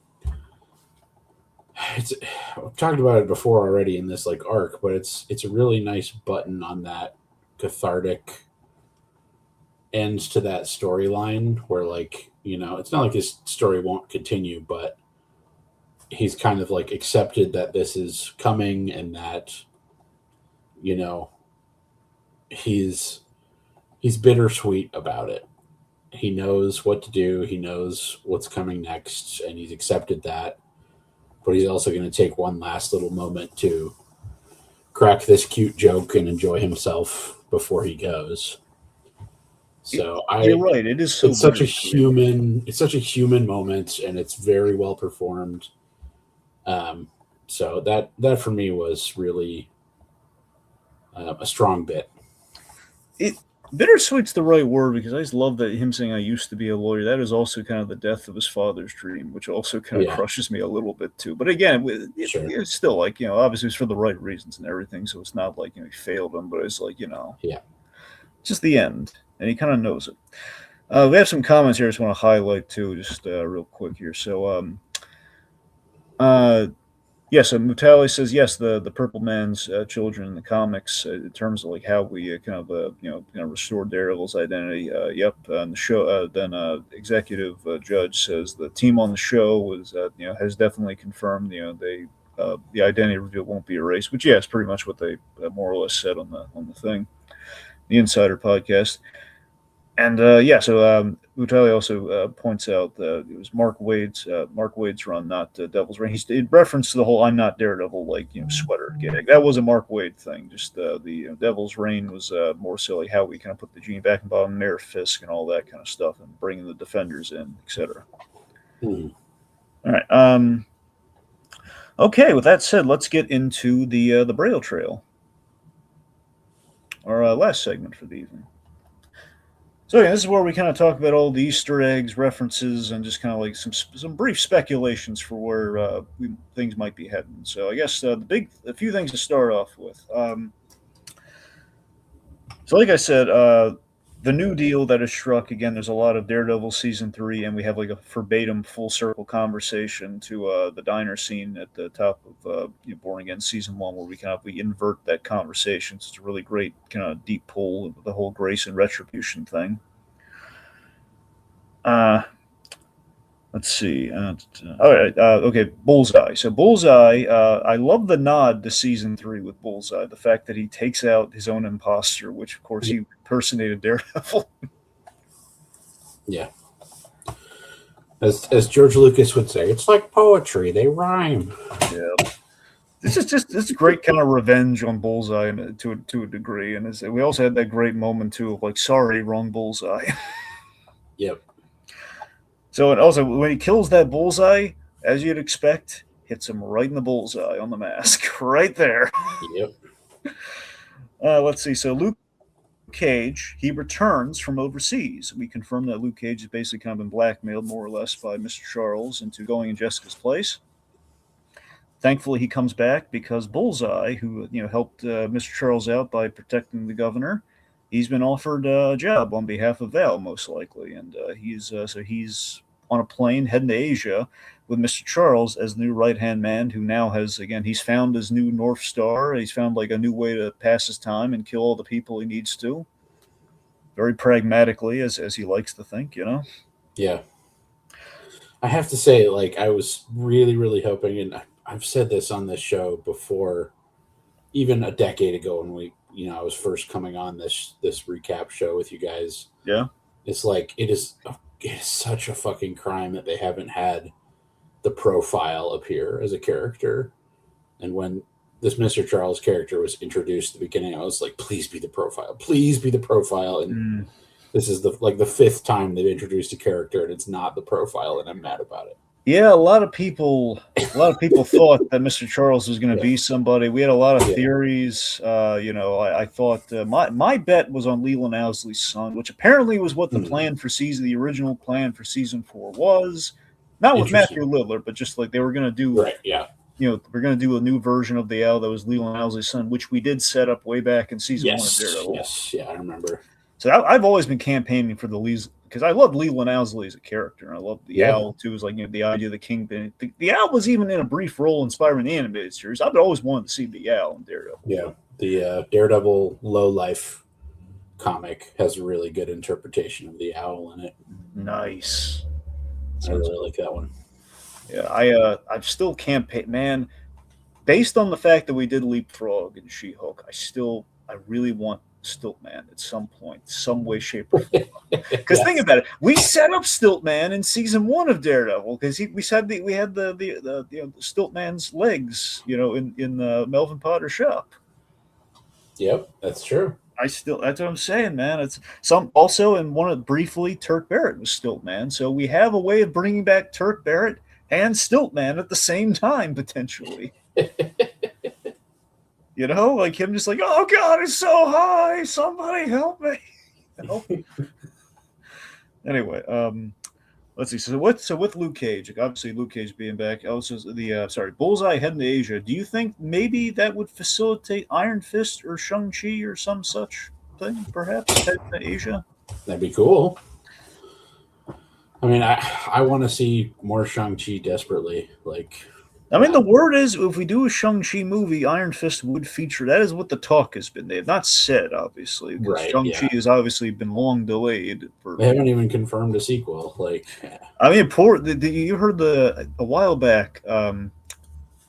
Speaker 2: I've talked about it before already in this like arc, but it's a really nice button on that cathartic end to that storyline where like, it's not like his story won't continue, but he's kind of like accepted that this is coming and that, he's bittersweet about it. He knows what to do. He knows what's coming next, and he's accepted that. But he's also going to take one last little moment to crack this cute joke and enjoy himself before he goes. So
Speaker 1: you're right. It is
Speaker 2: it's such a human moment, and it's very well performed. So that for me was really a strong bit.
Speaker 1: Bittersweet's the right word, because I just love that him saying I used to be a lawyer. That is also kind of the death of his father's dream, which also kind of crushes me a little bit too. But again, it's still like, obviously it's for the right reasons and everything. So it's not like he failed him, but it's like, just the end. And he kind of knows it. We have some comments here I just want to highlight too, just real quick here. So, yes, Mutali says yes. The Purple Man's children in the comics, in terms of like how we restored Daredevil's identity. Yep. On the show, then executive judge says the team on the show was has definitely confirmed they the identity reveal won't be erased. Which is pretty much what they more or less said on the thing, the Insider podcast. And so Mutali also points out that it was Mark Wade's run, not Devil's Reign. He in reference to the whole "I'm not Daredevil" sweater gag. That was a Mark Wade thing. Just the Devil's Reign was more so like how we kind of put the genie back in bottom, Mayor Fisk, and all that kind of stuff, and bringing the Defenders in, etc. All right. Okay. With that said, let's get into the Braille Trail, our last segment for the evening. So yeah, this is where we kind of talk about all the Easter eggs, references, and just kind of like some brief speculations for where things might be heading. So I guess a few things to start off with. So like I said, the new deal that is struck, again, there's a lot of Daredevil season 3, and we have like a verbatim full circle conversation to the diner scene at the top of Born Again season 1, where we invert that conversation. So it's a really great kind of deep pull of the whole grace and retribution thing. Let's see. All right. Okay. Bullseye. So Bullseye, I love the nod to season 3 with Bullseye. The fact that he takes out his own imposter, which of course he impersonated Daredevil.
Speaker 2: Yeah. As George Lucas would say, it's like poetry. They rhyme.
Speaker 1: Yeah. This is great kind of revenge on Bullseye to a degree, and we also had that great moment too of like, sorry, wrong Bullseye.
Speaker 2: Yep.
Speaker 1: So, and also when he kills that Bullseye, as you'd expect, hits him right in the bullseye on the mask, right there.
Speaker 2: Yep.
Speaker 1: Let's see. So Luke Cage, he returns from overseas. We confirm that Luke Cage has basically kind of been blackmailed more or less by Mr. Charles into going in Jessica's place. Thankfully, he comes back because Bullseye, who helped Mr. Charles out by protecting the governor, he's been offered a job on behalf of Val, most likely, and he's on a plane heading to Asia with Mr. Charles as the new right-hand man, who now has, again, he's found his new North Star. He's found like a new way to pass his time and kill all the people he needs to. Very pragmatically, as he likes to think, you know?
Speaker 2: Yeah. I have to say, like, I was really, really hoping, and I've said this on this show before, even a decade ago when I was first coming on this recap show with you guys.
Speaker 1: Yeah.
Speaker 2: It's like, it is such a fucking crime that they haven't had the profile appear as a character. And when this Mr. Charles character was introduced at the beginning, I was like, please be the profile. Please be the profile. And this is the fifth time they've introduced a character and it's not the profile, and I'm mad about it.
Speaker 1: Yeah, a lot of people thought that Mr. Charles was going to be somebody. We had a lot of theories. I thought my bet was on Leland Owsley's son, which apparently was what the original plan for season 4 was. Not with Matthew Lillard, but just like they were going to do.
Speaker 2: Right. Yeah.
Speaker 1: We're going to do a new version of the owl that was Leland Owsley's son, which we did set up way back in season 1 of Daredevil.
Speaker 2: Yes. Yeah, I remember.
Speaker 1: So I've always been campaigning for the Lees, because I love Leland Owsley as a character, and I love the owl too. Is like the idea of the Kingpin. The owl was even in a brief role in Spider-Man the animated series. I've always wanted to see the owl in Daredevil.
Speaker 2: Yeah, the Daredevil Low Life comic has a really good interpretation of the owl in it.
Speaker 1: Nice.
Speaker 2: I really like that one.
Speaker 1: Yeah, I'm still campaign, man. Based on the fact that we did Leapfrog and She-Hulk, I really want Stiltman at some point, some way, shape, or form. Because think about it, we set up Stiltman in season 1 of Daredevil because we had the Stiltman's legs, in Melvin Potter's shop.
Speaker 2: Yep, that's true.
Speaker 1: That's what I'm saying, man. It's also in briefly Turk Barrett was Stiltman, so we have a way of bringing back Turk Barrett and Stiltman at the same time potentially. Like him just like, oh God, it's so high. Somebody help me. Anyway, let's see. So with Luke Cage, obviously Luke Cage being back, also Bullseye heading to Asia. Do you think maybe that would facilitate Iron Fist or Shang-Chi or some such thing, perhaps, heading to Asia?
Speaker 2: That'd be cool. I mean, I want to see more Shang-Chi desperately.
Speaker 1: The word is, if we do a Shang-Chi movie, Iron Fist would feature. That is what the talk has been. They have not said, obviously, because Shang-Chi has obviously been long delayed.
Speaker 2: They haven't even confirmed a sequel.
Speaker 1: You heard a while back,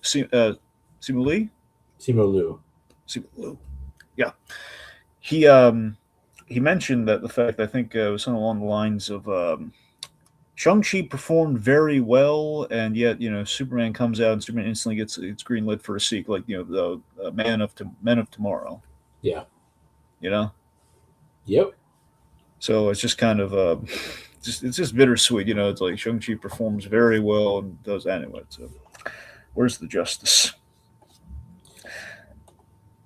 Speaker 1: Simu Liu. Yeah. He mentioned that the fact, I think it was something along the lines of Shang-Chi performed very well, and yet, Superman comes out and Superman instantly gets greenlit for a sequel, like, the Men of Tomorrow.
Speaker 2: Yeah.
Speaker 1: Yep. So it's just kind of, it's just bittersweet, it's like Shang-Chi performs very well and does anyway. So where's the justice?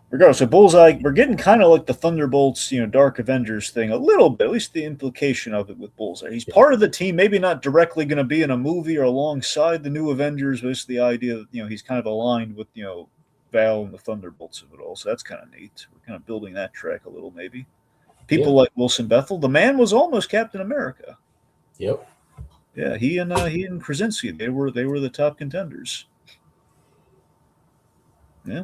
Speaker 1: Regardless, so Bullseye, we're getting kind of like the Thunderbolts, Dark Avengers thing a little bit, at least the implication of it with Bullseye. He's part of the team, maybe not directly going to be in a movie or alongside the new Avengers, but it's the idea that, he's kind of aligned with, Val and the Thunderbolts of it all. So that's kind of neat. We're kind of building that track a little, maybe. People like Wilson Bethel. The man was almost Captain America.
Speaker 2: Yep.
Speaker 1: Yeah, he and Krasinski, they were the top contenders. Yeah.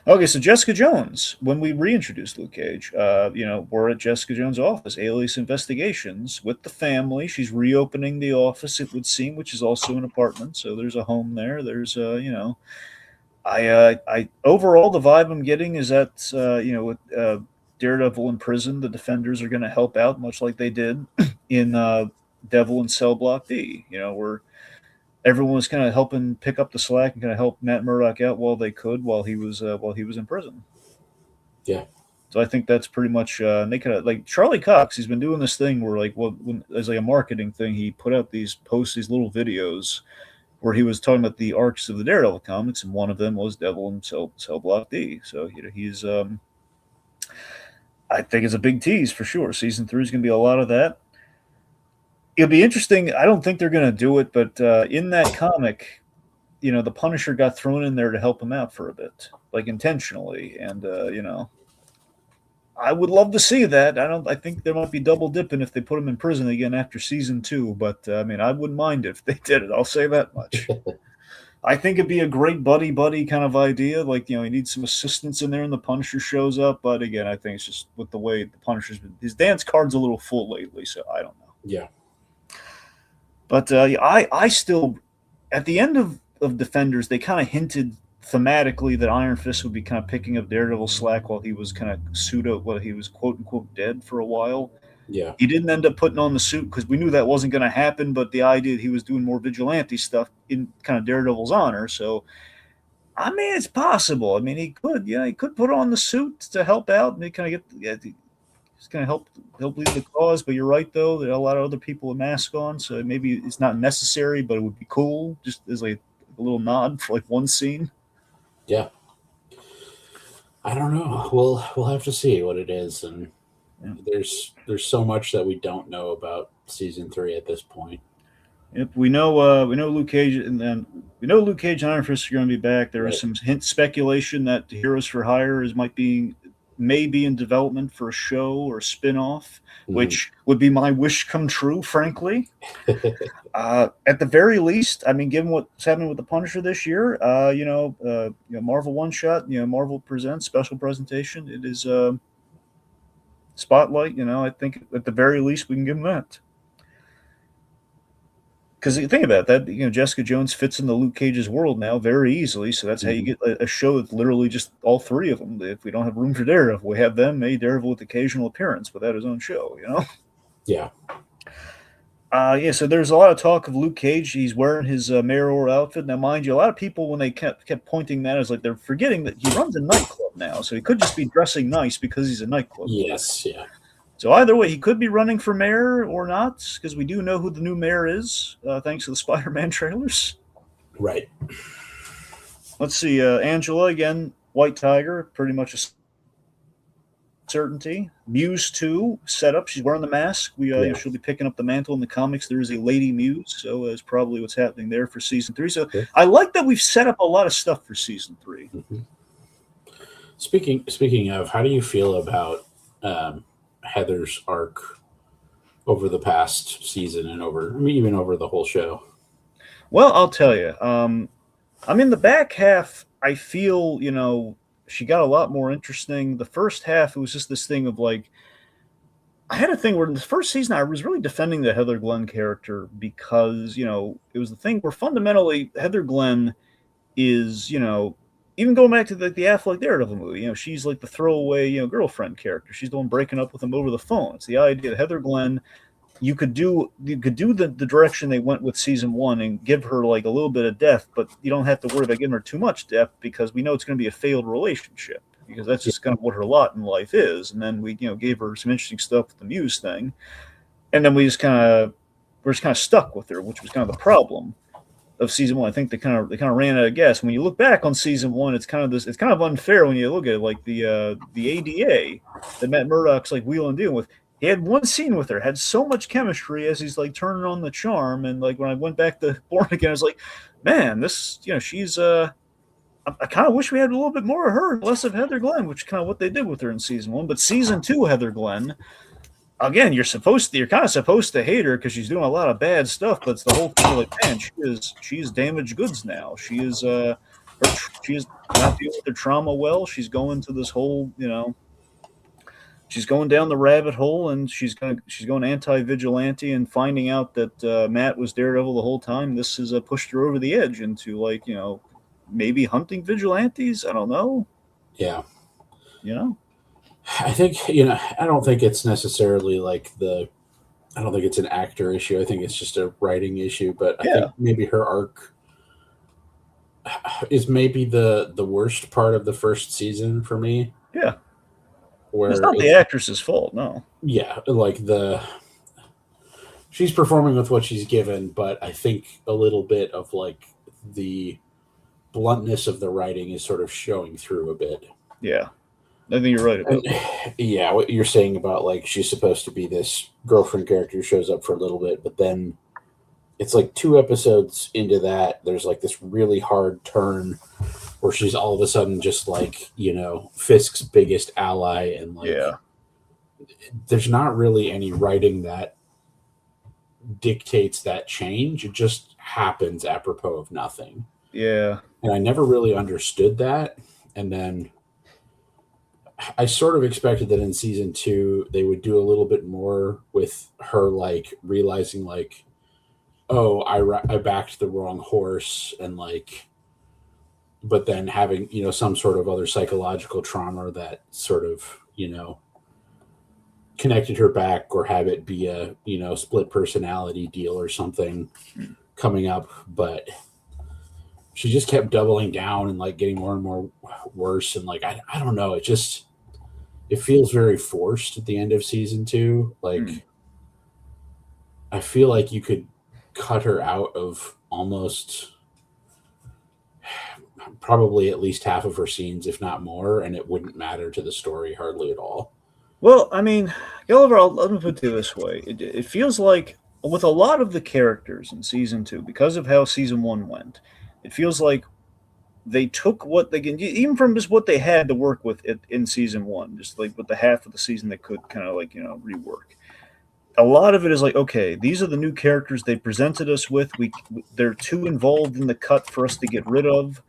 Speaker 1: Okay, so Jessica Jones, when we reintroduced Luke Cage, we're at Jessica Jones' office, Alias Investigations, with the family. She's reopening the office, it would seem, which is also an apartment. So there's a home there. There's, I overall, the vibe I'm getting is that, with Daredevil in prison, the Defenders are going to help out, much like they did in Devil and Cell Block D. Where everyone was kind of helping pick up the slack and kind of help Matt Murdock out while they could, while he was in prison.
Speaker 2: Yeah.
Speaker 1: So I think that's pretty much they kind of like Charlie Cox. He's been doing this thing where as a marketing thing, he put out these little videos where he was talking about the arcs of the Daredevil comics, and one of them was Devil and Cell Block D. So he's I think it's a big tease for sure. Season 3 is going to be a lot of that. It'll be interesting. I don't think they're going to do it, but in that comic, the Punisher got thrown in there to help him out for a bit, like intentionally. And, I would love to see that. I think there might be double dipping if they put him in prison again after season 2. But I mean, I wouldn't mind if they did it. I'll say that much. I think it'd be a great buddy kind of idea. Like, you need some assistance in there, and the Punisher shows up. But again, I think it's just with the way the Punisher's been, his dance card's a little full lately, so I don't know.
Speaker 2: Yeah.
Speaker 1: But I still, at the end of Defenders, they kind of hinted thematically that Iron Fist would be kind of picking up Daredevil slack while he was kind of he was quote unquote dead for a while.
Speaker 2: Yeah.
Speaker 1: He didn't end up putting on the suit because we knew that wasn't going to happen, but the idea that he was doing more vigilante stuff in kind of Daredevil's honor. So, I mean, it's possible. I mean, he could put on the suit to help out and he kind of he's going to help lead the cause. But you're right, though. There are a lot of other people with masks on, so maybe it's not necessary, but it would be cool just as like a little nod for like one scene.
Speaker 2: Yeah. I don't know. We'll have to see what it is, and there's so much that we don't know about season 3 at this point.
Speaker 1: Yep, we know Luke Cage, and then we know Luke Cage and Iron Fist are going to be back. There is some speculation that Heroes for Hire may be in development for a show or a spin-off, which would be my wish come true, frankly. At the very least, I mean, given what's happening with the Punisher this year, Marvel One Shot, Marvel Presents special presentation. It is Spotlight. I think at the very least we can give them that. Because you think about that, Jessica Jones fits in the Luke Cage's world now very easily. So that's how you get a show that's literally just all three of them. If we don't have room for Daredevil, we have them. Maybe Daredevil with occasional appearance without his own show,
Speaker 2: Yeah.
Speaker 1: So there's a lot of talk of Luke Cage. He's wearing his Mayor outfit. Now, mind you, a lot of people, when they kept pointing that, as like they're forgetting that he runs a nightclub now. So he could just be dressing nice because he's a nightclub.
Speaker 2: Yes, yeah.
Speaker 1: So either way, he could be running for mayor or not, because we do know who the new mayor is, thanks to the Spider-Man trailers.
Speaker 2: Right.
Speaker 1: Let's see. Angela, again, White Tiger, pretty much a certainty. Muse 2, set up. She's wearing the mask. She'll be picking up the mantle in the comics. There is a Lady Muse, so that's probably what's happening there for Season 3. So I like that we've set up a lot of stuff for Season 3.
Speaker 2: Mm-hmm. Speaking of, how do you feel about Heather's arc over the past season and even over the whole show?
Speaker 1: Well, I'll tell you. The back half, I feel, she got a lot more interesting. The first half, it was just this thing of like, I had a thing where in the first season, I was really defending the Heather Glenn character because, it was the thing where fundamentally Heather Glenn is, even going back to the Affleck Daredevil movie, she's like the throwaway, girlfriend character. She's the one breaking up with him over the phone. It's the idea that Heather Glenn, you could do the direction they went with season 1 and give her like a little bit of depth, but you don't have to worry about giving her too much depth because we know it's going to be a failed relationship because that's just kind of what her lot in life is. And then we, gave her some interesting stuff with the Muse thing, and then we're just kind of stuck with her, which was kind of the problem of season 1. I think they kind of ran out of gas. When you look back on season 1, it's kind of unfair when you look at it, like the ADA that Matt Murdock's like wheeling and dealing with. He had one scene with her, had so much chemistry as he's like turning on the charm. And like when I went back to Born Again, I was like, man, this, she's I kind of wish we had a little bit more of her and less of Heather Glenn, which is kind of what they did with her in season 1. But season 2, Heather Glenn, again, you're kind of supposed to hate her because she's doing a lot of bad stuff, but it's the whole thing like, man, she's damaged goods now. She is not dealing with her trauma well. She's going to this whole, she's going down the rabbit hole, and she's going anti-vigilante, and finding out that Matt was Daredevil the whole time. This has pushed her over the edge into like, maybe hunting vigilantes. I don't know.
Speaker 2: Yeah.
Speaker 1: I
Speaker 2: think, I don't think it's necessarily like I don't think it's an actor issue. I think it's just a writing issue, but I think maybe her arc is maybe the worst part of the first season for me.
Speaker 1: Yeah.
Speaker 2: Where
Speaker 1: it's not the actress's fault, no.
Speaker 2: Yeah, like she's performing with what she's given, but I think a little bit of like the bluntness of the writing is sort of showing through a bit.
Speaker 1: Yeah. I think you're right about that.
Speaker 2: Yeah, what you're saying about like she's supposed to be this girlfriend character who shows up for a little bit, but then it's like 2 episodes into that, there's like this really hard turn where she's all of a sudden just like, Fisk's biggest ally and like there's not really any writing that dictates that change. It just happens apropos of nothing.
Speaker 1: Yeah.
Speaker 2: And I never really understood that. And then I sort of expected that in season 2 they would do a little bit more with her, like realizing like, oh, I backed the wrong horse, and like, but then having, some sort of other psychological trauma that sort of, connected her back, or have it be a, split personality deal or something coming up. But she just kept doubling down and like getting more and more worse. And like, I don't know. It feels very forced at the end of season 2. Like, I feel like you could cut her out of almost probably at least half of her scenes, if not more, and it wouldn't matter to the story hardly at all.
Speaker 1: Well, I mean, Gulliver, let me put it this way. It feels like with a lot of the characters in season 2, because of how season 1 went, it feels like they took what they can, even from just what they had to work with in season 1, just like with the half of the season they could kind of like, rework. A lot of it is like, okay, these are the new characters they presented us with. They're too involved in the cut for us to get rid of.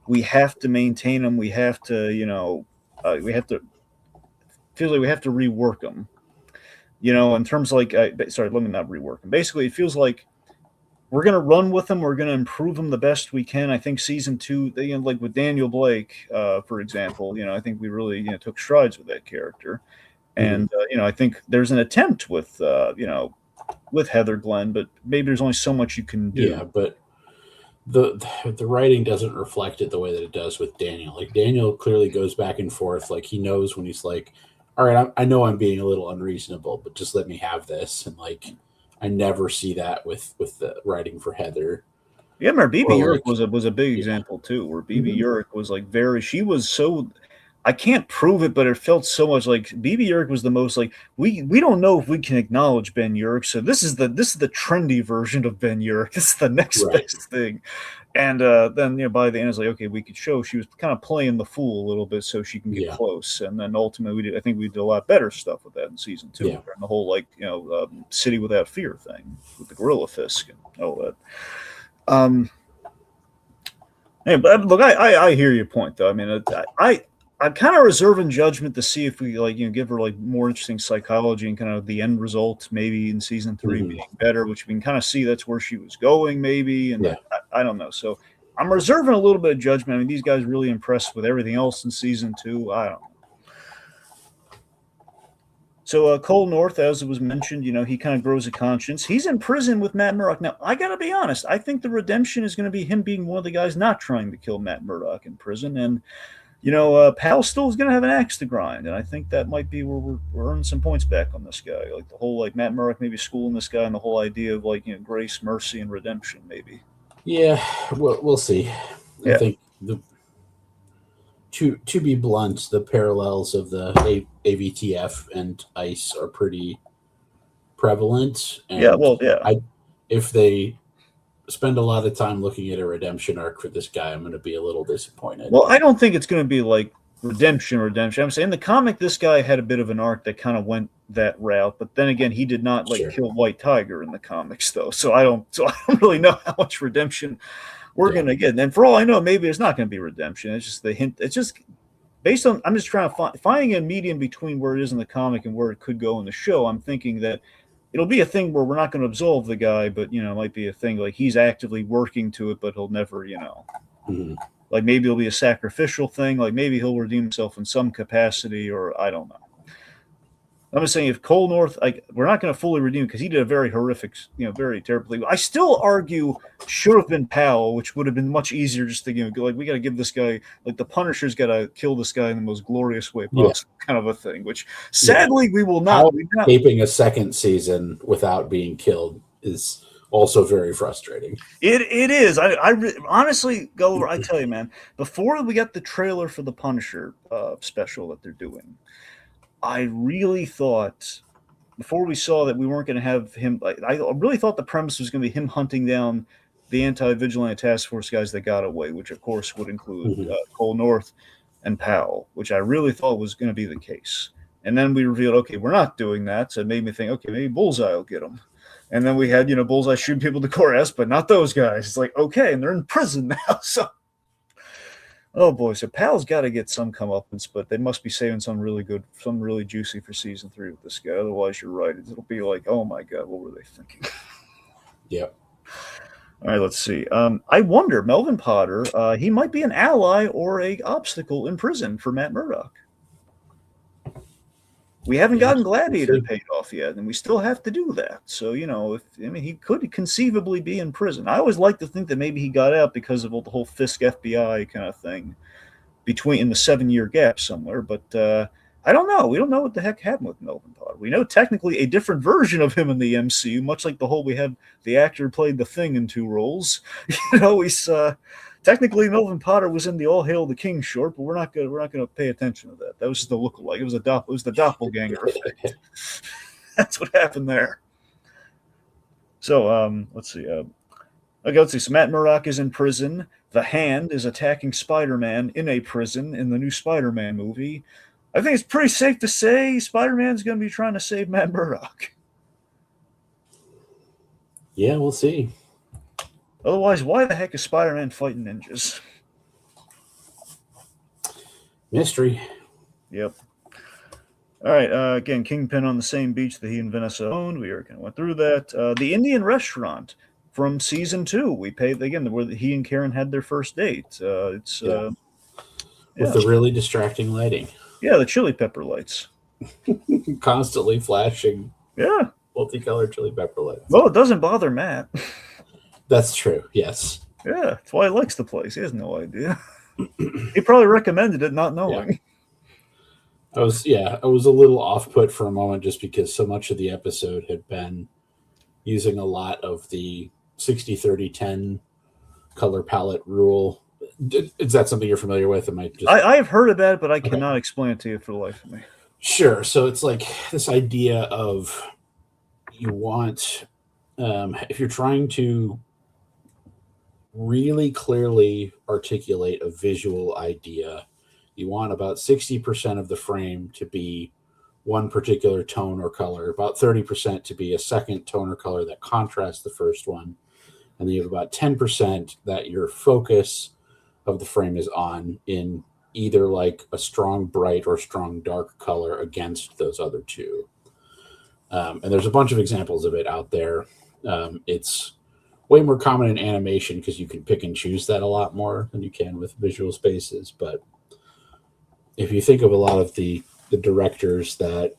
Speaker 1: We have to maintain them. We have to, feels like we have to rework them. In terms of like, sorry, let me not rework them. Basically, it feels like we're going to run with them. We're going to improve them the best we can. I think season 2, like with Daniel Blake, for example, I think we really, took strides with that character. And, I think there's an attempt with, with Heather Glenn, but maybe there's only so much you can do.
Speaker 2: Yeah, but the writing doesn't reflect it the way that it does with Daniel. Like, Daniel clearly goes back and forth. Like, he knows when he's like, all right, I know I'm being a little unreasonable, but just let me have this. And like, I never see that with the writing for Heather.
Speaker 1: Yeah, I remember BB Urick was a big example too, where BB Urick was like she was so, I can't prove it, but it felt so much like BB Urick was the most like, we don't know if we can acknowledge Ben Urick, so this is the trendy version of Ben Urick. This is the next best thing. And then by the end it's like, okay, we could show she was kind of playing the fool a little bit so she can get close. And then ultimately I think we did a lot better stuff with that in season 2, and the whole like City Without Fear thing with the Gorilla Fisk and all that. Hey, but look, I hear your point though. I mean, I'm kind of reserving judgment to see if we like give her like more interesting psychology and kind of the end result maybe in season 3 being better, which we can kind of see that's where she was going maybe, and I don't know. So I'm reserving a little bit of judgment. I mean, these guys really impressed with everything else in season 2. I don't know. So Cole North, as it was mentioned, he kind of grows a conscience. He's in prison with Matt Murdock. Now, I got to be honest. I think the redemption is going to be him being one of the guys not trying to kill Matt Murdock in prison. And, Pal still is going to have an axe to grind. And I think that might be where we're earning some points back on this guy. Like the whole, like Matt Murdock maybe schooling this guy and the whole idea of like, grace, mercy, and redemption maybe.
Speaker 2: Yeah, we'll see. I think to be blunt, the parallels of the AVTF and ICE are pretty prevalent. And if they spend a lot of time looking at a redemption arc for this guy, I'm going to be a little disappointed.
Speaker 1: Well, I don't think it's going to be like redemption. I'm saying in the comic, this guy had a bit of an arc that kind of went that route, but then again, he did not kill White Tiger in the comics, though. So I don't really know how much redemption we're going to get. And for all I know, maybe it's not going to be redemption. It's just the hint. It's just based on. I'm just trying to finding a medium between where it is in the comic and where it could go in the show. I'm thinking that it'll be a thing where we're not going to absolve the guy, but it might be a thing like he's actively working to it, but he'll never, like maybe it'll be a sacrificial thing. Like maybe he'll redeem himself in some capacity, or I don't know. I'm just saying if Cole North, we're not going to fully redeem because he did a very horrific, very terribly. I still argue should have been Powell, which would have been much easier just to, go like, we got to give this guy, like the Punisher's got to kill this guy in the most glorious way possible, kind of a thing, which sadly we will not.
Speaker 2: Escaping a second season without being killed is also very frustrating.
Speaker 1: It is. I honestly, Gulliver, I tell you, man, before we got the trailer for the Punisher special that they're doing, I really thought, before we saw that we weren't going to have him, I really thought the premise was going to be him hunting down the anti-vigilante task force guys that got away, which of course would include Cole North and Powell, which I really thought was going to be the case. And then we revealed, okay, we're not doing that. So it made me think, okay, maybe Bullseye will get him. And then we had, Bullseye shooting people to Koras, but not those guys. It's like, okay, and they're in prison now. So, oh boy, so Pal's got to get some comeuppance, but they must be saving some really good, some really juicy for season 3 with this guy. Otherwise, you're right. It'll be like, oh my God, what were they thinking?
Speaker 2: Yep.
Speaker 1: All right, let's see. I wonder, Melvin Potter, he might be an ally or a obstacle in prison for Matt Murdock. We haven't gotten Gladiator paid off yet, and we still have to do that. So, he could conceivably be in prison. I always like to think that maybe he got out because of the whole Fisk FBI kind of thing in the 7-year gap somewhere. But I don't know. We don't know what the heck happened with Melvin Potter. We know technically a different version of him in the MCU, much like the whole we had the actor played the Thing in 2 roles. He's technically Melvin Potter was in the All Hail the King short, but we're not gonna pay attention to that. That was just the lookalike. It was the doppelganger effect. That's what happened there. So let's see. Okay, let's see. So Matt Murdock is in prison. The Hand is attacking Spider-Man in a prison in the new Spider-Man movie. I think it's pretty safe to say Spider-Man's going to be trying to save Matt Murdock.
Speaker 2: Yeah, we'll see.
Speaker 1: Otherwise, why the heck is Spider-Man fighting ninjas?
Speaker 2: Mystery.
Speaker 1: Yep. All right. Again, Kingpin on the same beach that he and Vanessa owned. We already kind of went through that. The Indian restaurant from season 2. We paid again where he and Karen had their first date. With
Speaker 2: the really distracting lighting.
Speaker 1: Yeah, the chili pepper lights.
Speaker 2: Constantly flashing.
Speaker 1: Yeah.
Speaker 2: Multicolored chili pepper lights.
Speaker 1: Well, it doesn't bother Matt.
Speaker 2: That's true. Yes.
Speaker 1: Yeah, that's why he likes the place. He has no idea. He probably recommended it, not knowing.
Speaker 2: Yeah. I was a little off put for a moment just because so much of the episode had been using a lot of the 60-30-10 color palette rule. Is that something you're familiar with?
Speaker 1: I've heard about it, but I cannot explain it to you for the life of me.
Speaker 2: Sure. So it's like this idea of you want, if you're trying to really clearly articulate a visual idea, you want about 60% of the frame to be one particular tone or color, about 30% to be a second tone or color that contrasts the first one, and then you have about 10% that your focus of the frame is on in either like a strong bright or strong dark color against those other two. And there's a bunch of examples of it out there. It's way more common in animation because you can pick and choose that a lot more than you can with visual spaces. But if you think of a lot of the directors that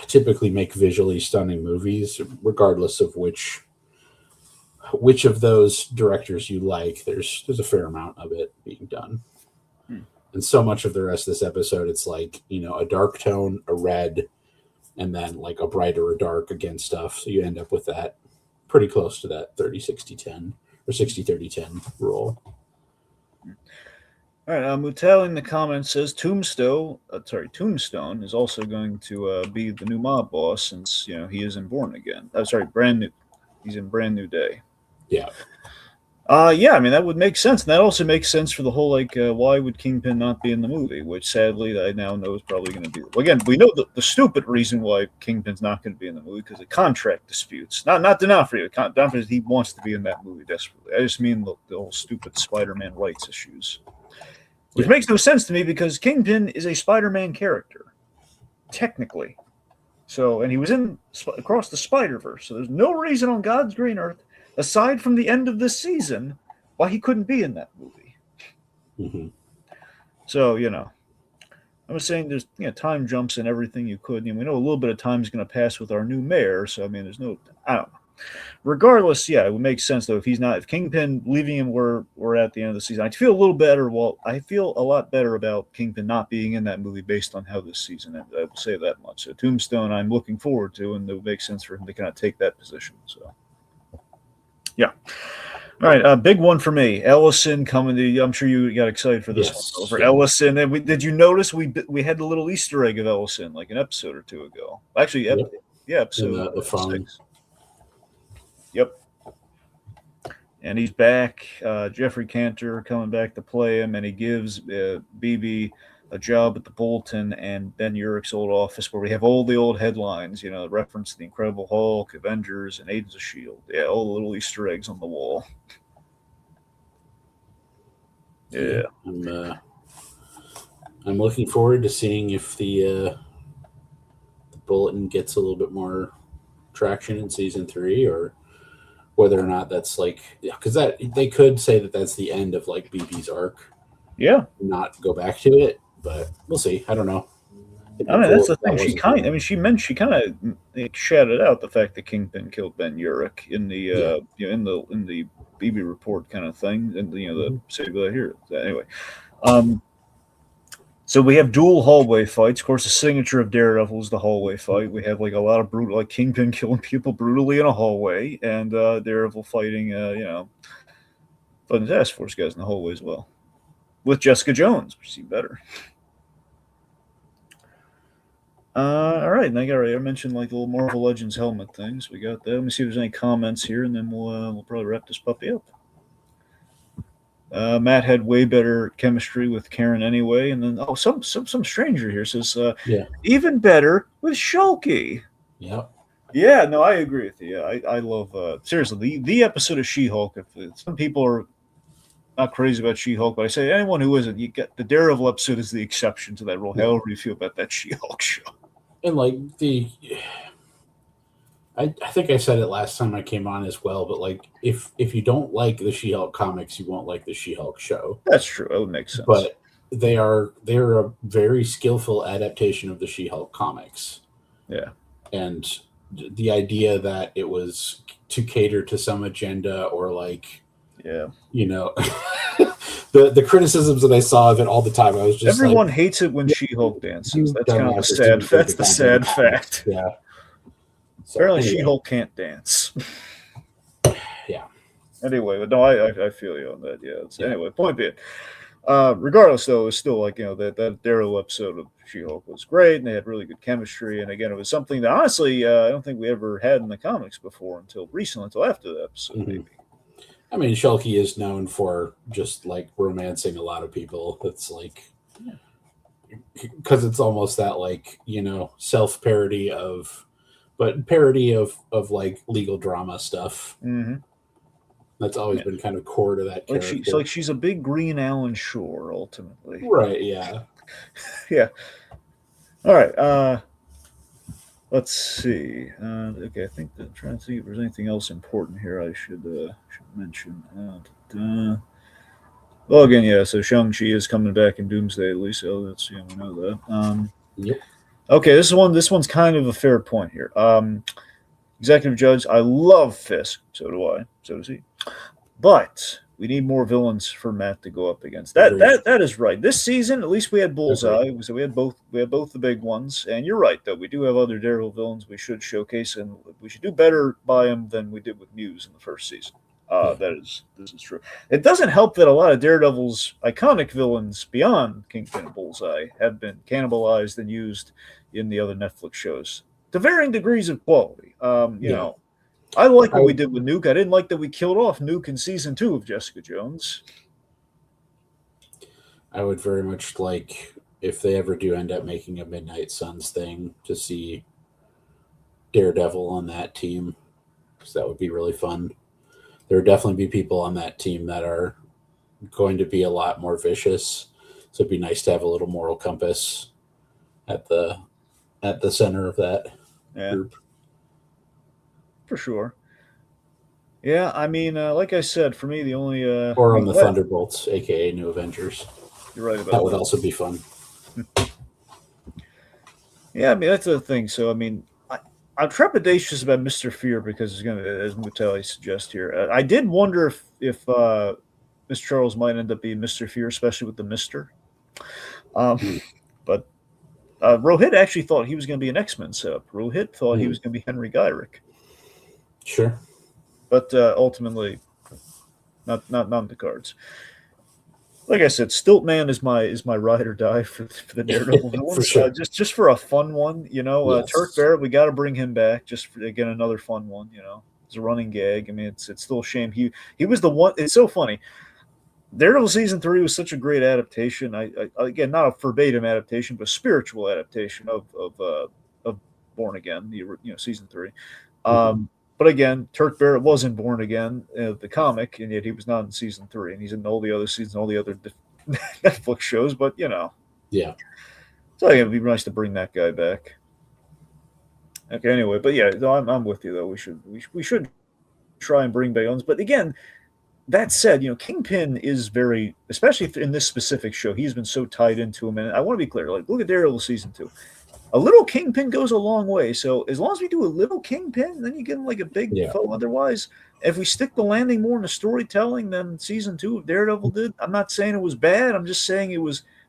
Speaker 2: typically make visually stunning movies, regardless of which of those directors you like, there's a fair amount of it being done. And so much of the rest of this episode, it's like, a dark tone, a red, and then like a bright or a dark against stuff. So you end up with that pretty close to that 30-60-10 or 60-30-10 rule.
Speaker 1: All right, Mutel in the comments says Tombstone is also going to be the new mob boss since he is in Born Again. Brand New. He's in Brand New Day.
Speaker 2: Yeah.
Speaker 1: I mean, that would make sense. And that also makes sense for the whole, why would Kingpin not be in the movie, which sadly I now know is probably going to be. Well, again, we know the stupid reason why Kingpin's not going to be in the movie because of contract disputes. Not D'Onofrio. D'Onofrio, he wants to be in that movie desperately. I just mean the whole stupid Spider-Man rights issues. Which makes no sense to me because Kingpin is a Spider-Man character, technically. So, and he was in across the Spider-Verse. So there's no reason on God's green earth, aside from the end of this season, why he couldn't be in that movie.
Speaker 2: Mm-hmm.
Speaker 1: So, I was saying there's time jumps and everything you could. We know a little bit of time is going to pass with our new mayor. So, I mean, I don't know. Regardless, it would make sense though if Kingpin leaving him where we're at the end of the season. I feel a little better. Well, I feel a lot better about Kingpin not being in that movie based on how this season ended. I will say that much. So Tombstone, I'm looking forward to, and it would make sense for him to kind of take that position. So, yeah. All right, big one for me. Ellison coming to. I'm sure you got excited for this one. For Ellison, and did you notice we had the little Easter egg of Ellison like an episode or two ago? Actually, episode
Speaker 2: the phone.
Speaker 1: 6. Yep. And he's back. Jeffrey Cantor coming back to play him, and he gives BB a job at the Bulletin and Ben Urich's old office where we have all the old headlines, reference to the Incredible Hulk, Avengers, and Agents of S.H.I.E.L.D. Yeah, all the little Easter eggs on the wall. Yeah.
Speaker 2: I'm looking forward to seeing if the Bulletin gets a little bit more traction in season 3, or whether or not that's because that they could say that that's the end of BB's arc.
Speaker 1: Yeah.
Speaker 2: Not go back to it, but we'll see. I don't know.
Speaker 1: I mean, that's the thing. She kind of shouted out the fact that Kingpin killed Ben Urich in the in the BB report kind of thing, and the city here. Anyway, so we have dual hallway fights. Of course, the signature of Daredevil is the hallway fight. We have a lot of brutal, Kingpin killing people brutally in a hallway, and Daredevil fighting fighting the task force guys in the hallway as well, with Jessica Jones, which is even better. All right, and I mentioned the little Marvel Legends helmet things. We got that. Let me see if there's any comments here, and then we'll probably wrap this puppy up. Matt had way better chemistry with Karen anyway, and then some stranger here says even better with Shulky.
Speaker 2: Yep.
Speaker 1: Yeah, no, I agree with you. I love seriously the episode of She-Hulk. If some people are not crazy about She-Hulk, but I say anyone who isn't, you get the Daredevil episode is the exception to that rule. However you feel about that She-Hulk show.
Speaker 2: And I think I said it last time I came on as well, but if you don't like the She-Hulk comics, you won't like the She-Hulk show.
Speaker 1: That's true. That would make sense.
Speaker 2: But they're a very skillful adaptation of the She-Hulk comics.
Speaker 1: Yeah.
Speaker 2: And the idea that it was to cater to some agenda or the criticisms that I saw of it all the time, I was just
Speaker 1: everyone hates it when She-Hulk dances. That's kind of the sad. That's the sad fact.
Speaker 2: Yeah. So,
Speaker 1: apparently, She-Hulk can't dance.
Speaker 2: Yeah.
Speaker 1: Anyway, but no, I feel you on that. Yeah. Anyway, point being, regardless though, it's still that Daredevil episode of She-Hulk was great, and they had really good chemistry. And again, it was something that honestly I don't think we ever had in the comics before until recently, until after the episode, maybe.
Speaker 2: I mean, Shulky is known for just romancing a lot of people. It's because it's almost that self-parody parody of legal drama stuff.
Speaker 1: Mm-hmm.
Speaker 2: That's always been kind of core to that character.
Speaker 1: She's a big green Alan Shore, ultimately.
Speaker 2: Right, yeah.
Speaker 1: Yeah. All right. Let's see. Okay, I think I'm trying to see if there's anything else important here I should mention. Well, again, so Shang-Chi is coming back in Doomsday at least, so that's we know that.
Speaker 2: Yep.
Speaker 1: Okay, this one's kind of a fair point here. Executive Judge, I love Fisk, so do I, so does he. But we need more villains for Matt to go up against. That is right. This season, at least we had Bullseye, so we had both the big ones. And you're right, though. We do have other Daredevil villains we should showcase, and we should do better by them than we did with Muse in the first season. This is true. It doesn't help that a lot of Daredevil's iconic villains beyond Kingpin and Bullseye have been cannibalized and used in the other Netflix shows to varying degrees of quality. You know, I like what we did with Nuke. I didn't like that we killed off Nuke in season 2 of Jessica Jones.
Speaker 2: I would very much like, if they ever do end up making a Midnight Suns thing, to see Daredevil on that team, because that would be really fun. There would definitely be people on that team that are going to be a lot more vicious, so it'd be nice to have a little moral compass at the center of that group. For
Speaker 1: sure. Yeah, I mean, like I said, for me, the only
Speaker 2: or on the Thunderbolts, aka New Avengers.
Speaker 1: You're right about
Speaker 2: that. Would also be fun.
Speaker 1: Yeah, I mean that's the thing. So I mean, I'm trepidatious about Mr. Fear because it's going to, as Mutelli suggests here. I did wonder if Miss Charles might end up being Mr. Fear, especially with the Mister. But Rohit actually thought he was going to be an X-Men setup. Rohit thought he was going to be Henry Gyrick.
Speaker 2: Sure.
Speaker 1: But ultimately, not in the cards. Like I said, Stiltman is my ride or die for the Daredevil villains.
Speaker 2: For sure.
Speaker 1: Just for a fun one, yes. Turk Barrett, we got to bring him back. Just for, again, another fun one. It's a running gag. I mean, it's still a shame he was the one. It's so funny. Daredevil season 3 was such a great adaptation. I again, not a verbatim adaptation, but a spiritual adaptation of Born Again, season 3. But again, Turk Barrett was in Born Again, the comic, and yet he was not in season 3, and he's in all the other seasons, all the other Netflix shows. But
Speaker 2: Yeah.
Speaker 1: So it'd be nice to bring that guy back. Okay, anyway, but yeah, I'm with you though. We should try and bring back ones, but again, that said, Kingpin is very, especially in this specific show, he's been so tied into him. And I want to be clear, like, look at Daredevil season 2. A little Kingpin goes a long way. So as long as we do a little Kingpin, then you get him like a big foe. Otherwise, if we stick the landing more in the storytelling than season 2 of Daredevil did, I'm not saying it was bad. I'm just saying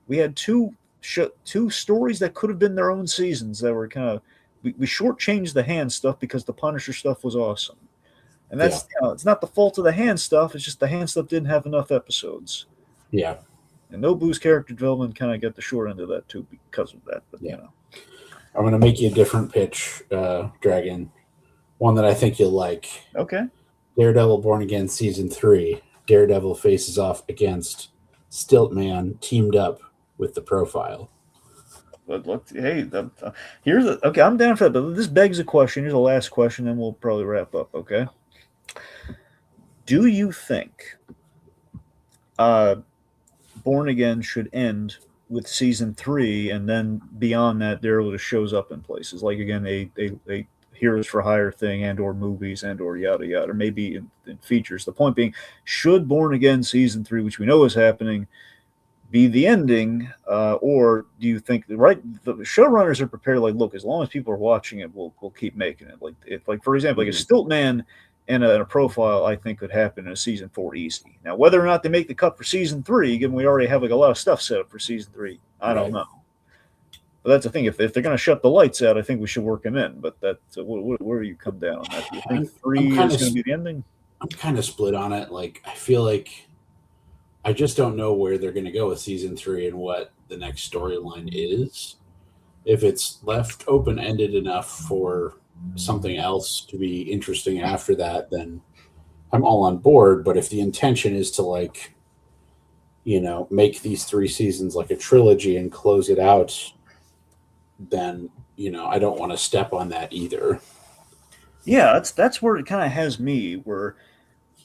Speaker 1: we had two stories that could have been their own seasons that were kind of, we shortchanged the Hand stuff because the Punisher stuff was awesome. And that's it's not the fault of the Hand stuff. It's just the Hand stuff didn't have enough episodes.
Speaker 2: Yeah.
Speaker 1: And Nobu's character development kind of got the short end of that too because of that. But
Speaker 2: I'm going to make you a different pitch, Dragon. One that I think you'll like.
Speaker 1: Okay.
Speaker 2: Daredevil Born Again season 3. Daredevil faces off against Stiltman teamed up with the Profile.
Speaker 1: But look, hey, okay. I'm down for that. But this begs a question. Here's the last question, and we'll probably wrap up. Okay. Do you think Born Again should end with season 3, and then beyond that, Daredevil just shows up in places like again a Heroes for Hire thing, and or movies, and or yada yada, or maybe in features. The point being, should Born Again season 3, which we know is happening, be the ending, or do you think the showrunners are prepared? Like, look, as long as people are watching it, we'll keep making it. Like for example, like a Stiltman and a Profile, I think could happen in a season 4 easy. Now, whether or not they make the cut for season 3, given we already have like a lot of stuff set up for season 3, I don't know. But that's the thing. If they're going to shut the lights out, I think we should work them in. But where do you come down on that? Do you think 3 is going to be the ending?
Speaker 2: I'm kind of split on it. Like, I feel like I just don't know where they're going to go with season 3 and what the next storyline is. If it's left open-ended enough for something else to be interesting after that, then I'm all on board. But if the intention is to, like, make these 3 seasons like a trilogy and close it out, then, I don't want to step on that either.
Speaker 1: Yeah, that's where it kind of has me, where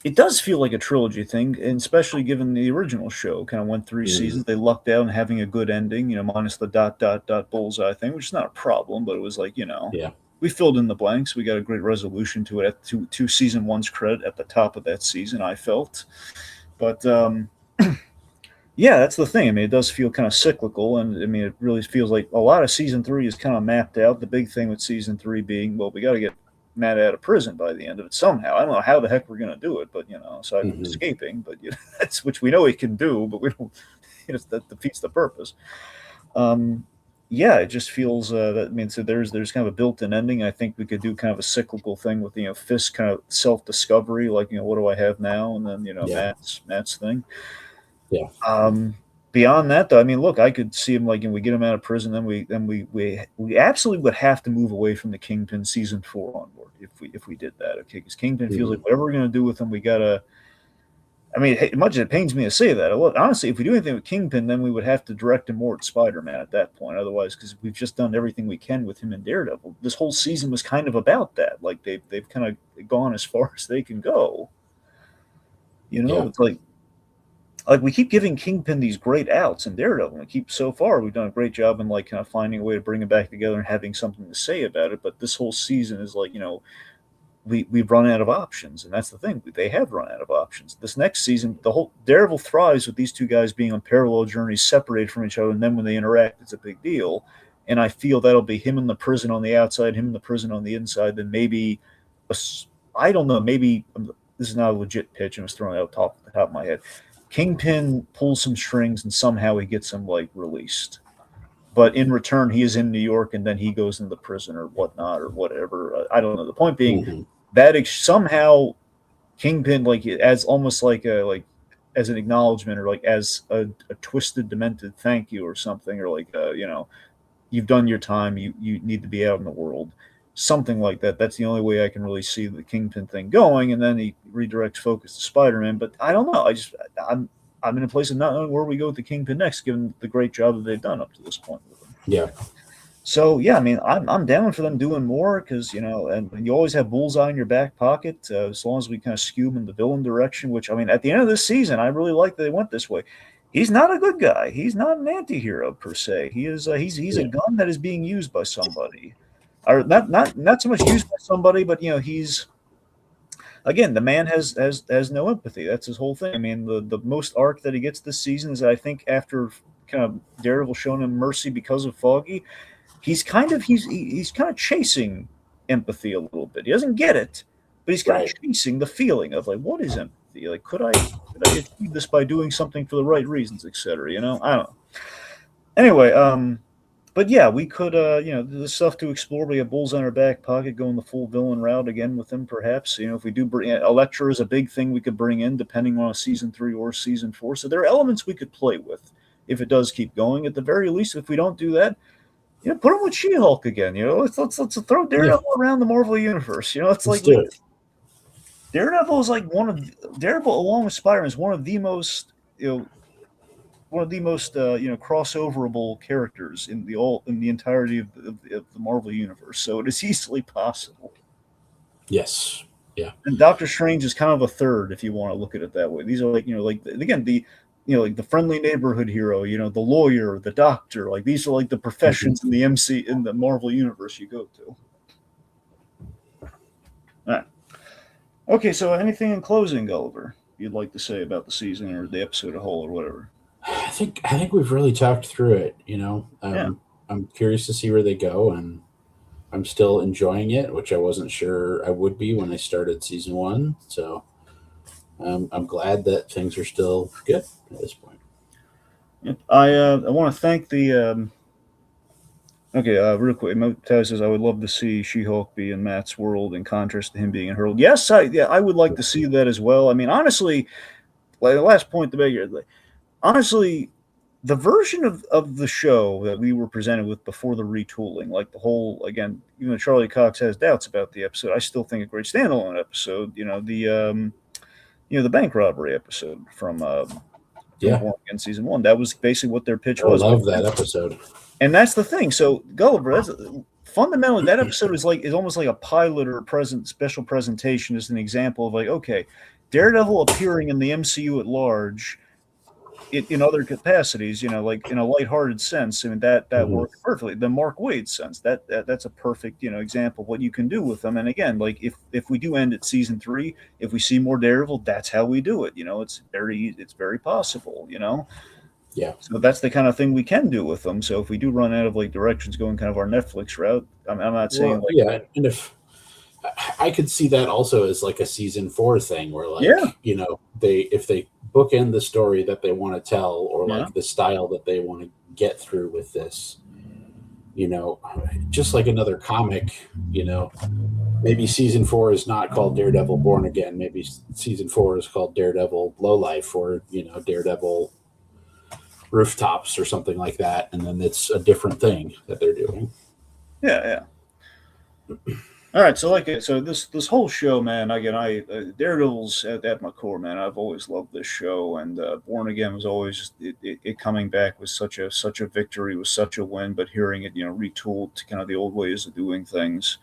Speaker 1: it does feel like a trilogy thing, and especially given the original show kind of went 3 seasons. They lucked out in having a good ending, minus the ... bullseye thing, which is not a problem, but it was like, we filled in the blanks. We got a great resolution to it to season 1's credit at the top of that season, I felt. But yeah, that's the thing. I mean, it does feel kind of cyclical, and I mean, it really feels like a lot of season 3 is kind of mapped out. The big thing with season 3 being, well, we got to get Matt out of prison by the end of it somehow. I don't know how the heck we're going to do it, but aside from escaping, but that's which we know he can do, but we don't. That defeats the purpose. Yeah, it just feels that means that there's kind of a built-in ending. I think we could do kind of a cyclical thing with Fisk kind of self-discovery, like what do I have now, and then Matt's thing.
Speaker 2: Yeah.
Speaker 1: Beyond that, though, I mean, look, I could see him like we get him out of prison, then we absolutely would have to move away from the Kingpin season 4 onward if we did that. Okay, because Kingpin feels like whatever we're gonna do with him, we gotta. I mean, much as it pains me to say that, honestly, if we do anything with Kingpin, then we would have to direct him more at Spider-Man at that point. Otherwise, because we've just done everything we can with him in Daredevil. This whole season was kind of about that. Like they've kind of gone as far as they can go. It's like we keep giving Kingpin these great outs in Daredevil. So far, we've done a great job in like kind of finding a way to bring him back together and having something to say about it. But this whole season is like, we've run out of options, and that's the thing. They have run out of options. This next season, the whole Daredevil thrives with these two guys being on parallel journeys, separated from each other, and then when they interact, it's a big deal. And I feel that'll be him in the prison on the outside, him in the prison on the inside. Then maybe, I don't know, maybe this is not a legit pitch. I was throwing it out the top of my head. Kingpin pulls some strings, and somehow he gets him like released. But in return, he is in New York, and then he goes into prison or whatnot or whatever. I don't know. The point being that somehow Kingpin, like as almost like as an acknowledgement or like as a twisted, demented thank you or something, or like you've done your time. You need to be out in the world. Something like that. That's the only way I can really see the Kingpin thing going, and then he redirects focus to Spider-Man. But I don't know. I'm in a place of not knowing where we go with the Kingpin next, given the great job that they've done up to this point with him.
Speaker 2: Yeah.
Speaker 1: So yeah, I mean, I'm down for them doing more because and you always have Bullseye in your back pocket as long as we kind of skew him in the villain direction. Which I mean, at the end of this season, I really like that they went this way. He's not a good guy. He's not an anti-hero per se. He is. He's a gun that is being used by somebody, or not so much used by somebody, but he's. Again, the man has no empathy. That's his whole thing. I mean, the most arc that he gets this season is, I think, after kind of Daredevil showing him mercy because of Foggy. He's kind of chasing empathy a little bit. He doesn't get it, but he's kind of chasing the feeling of like, what is empathy? Like, could I achieve this by doing something for the right reasons, etc. I don't know. Anyway, but yeah, we could there's stuff to explore. We have Bulls in our back pocket, going the full villain route again with him. Perhaps if we do bring Elektra is a big thing we could bring in, depending on a season 3 or season 4. So there are elements we could play with if it does keep going. At the very least, if we don't do that. Put him with She-Hulk again. Let's throw Daredevil around the Marvel universe. It's like Daredevil is like Daredevil along with Spider-Man is one of the most crossoverable characters in the entirety of the Marvel universe. So it is easily possible.
Speaker 2: Yes. Yeah.
Speaker 1: And Doctor Strange is kind of a third, if you want to look at it that way. These are like like the friendly neighborhood hero, the lawyer, the doctor, like these are like the professions in the Marvel universe you go to. All right. Okay, so anything in closing, Gulliver, you'd like to say about the season or the episode as a whole or whatever?
Speaker 2: I think we've really talked through it, I'm curious to see where they go, and I'm still enjoying it, which I wasn't sure I would be when I started season 1. So I'm glad that things are still good at this point.
Speaker 1: I want to thank the. Real quick, Taz says I would love to see She-Hulk be in Matt's world in contrast to him being in her world. Yes, I would like to see that as well. I mean, honestly, like the last point to make here, honestly, the version of the show that we were presented with before the retooling, like the whole, again, even though Charlie Cox has doubts about the episode, I still think a great standalone episode. The bank robbery episode from Born Again season 1. That was basically what their pitch was.
Speaker 2: I love that episode.
Speaker 1: And that's the thing. So Gulliver, fundamentally, that episode is almost like a pilot or a special presentation as an example of like, okay, Daredevil appearing in the MCU at large in other capacities, like in a lighthearted sense. I mean, that works perfectly. The Mark Waid sense, that's a perfect, example of what you can do with them. And again, like if we do end at season 3, if we see more Daredevil, that's how we do it. It's very possible,
Speaker 2: Yeah.
Speaker 1: So that's the kind of thing we can do with them. So if we do run out of like directions going kind of our Netflix route, I'm not saying
Speaker 2: and if I could see that also as like a season 4 thing where if they bookend the story that they want to tell or like the style that they want to get through with this, just like another comic, maybe season 4 is not called Daredevil Born Again. Maybe season 4 is called Daredevil Lowlife or, Daredevil Rooftops or something like that. And then it's a different thing that they're doing.
Speaker 1: Yeah. All right, so this whole show, man. Again, Daredevil's at my core, man. I've always loved this show, and Born Again was always it coming back was such a victory, was such a win. But hearing it, retooled to kind of the old ways of doing things,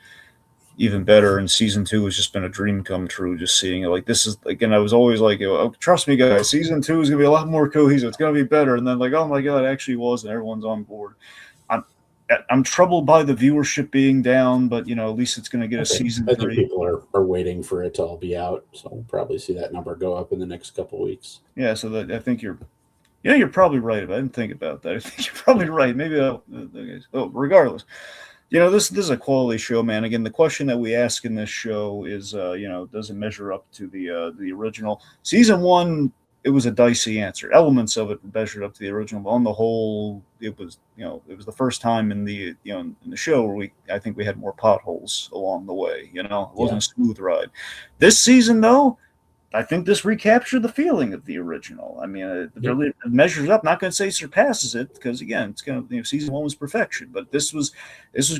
Speaker 1: even better. And season 2 has just been a dream come true. Just seeing it, like this is again, I was always like, trust me, guys, season 2 is gonna be a lot more cohesive. It's gonna be better. And then like, oh my god, it actually was, and everyone's on board. I'm troubled by the viewership being down, but at least it's going to get a season 3.
Speaker 2: I think people are waiting for it to all be out, so we'll probably see that number go up in the next couple of weeks.
Speaker 1: Yeah, so I think you're probably right. I didn't think about that. I think you're probably right. Maybe regardless, this is a quality show, man. Again, the question that we ask in this show is, does it measure up to the original season 1? It was a dicey answer. Elements of it measured up to the original, but on the whole, it was the first time in the in the show where I think we had more potholes along the way. It wasn't a smooth ride. This season, though, I think this recaptured the feeling of the original. I mean, it
Speaker 2: Yeah.
Speaker 1: really measures up. Not going to say surpasses it because again, it's kind of season 1 was perfection, but this was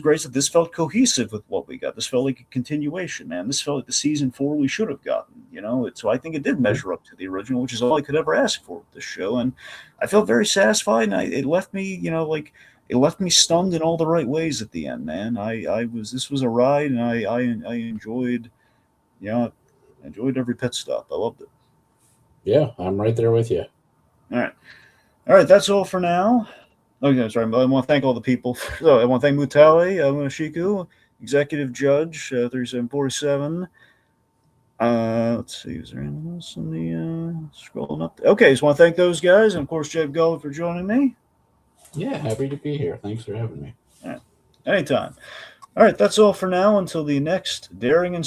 Speaker 1: great. That this felt cohesive with what we got. This felt like a continuation, man. This felt like the season 4 we should have gotten. So I think it did measure up to the original, which is all I could ever ask for with this show, and I felt very satisfied. And it left me, it left me stunned in all the right ways at the end, man. This was a ride, and I enjoyed, enjoyed every pit stop. I loved it.
Speaker 2: Yeah, I'm right there with you.
Speaker 1: All right. That's all for now. Okay, sorry. I want to thank all the people. I want to thank Mutale, Shiku, Executive Judge, 3747. Let's see. Is there anyone else in the scrolling up? Okay, just want to thank those guys, and of course, Jacob Gulliver for joining me.
Speaker 2: Yeah, happy to be here. Thanks for having me.
Speaker 1: All right. Anytime. All right, that's all for now until the next Daring and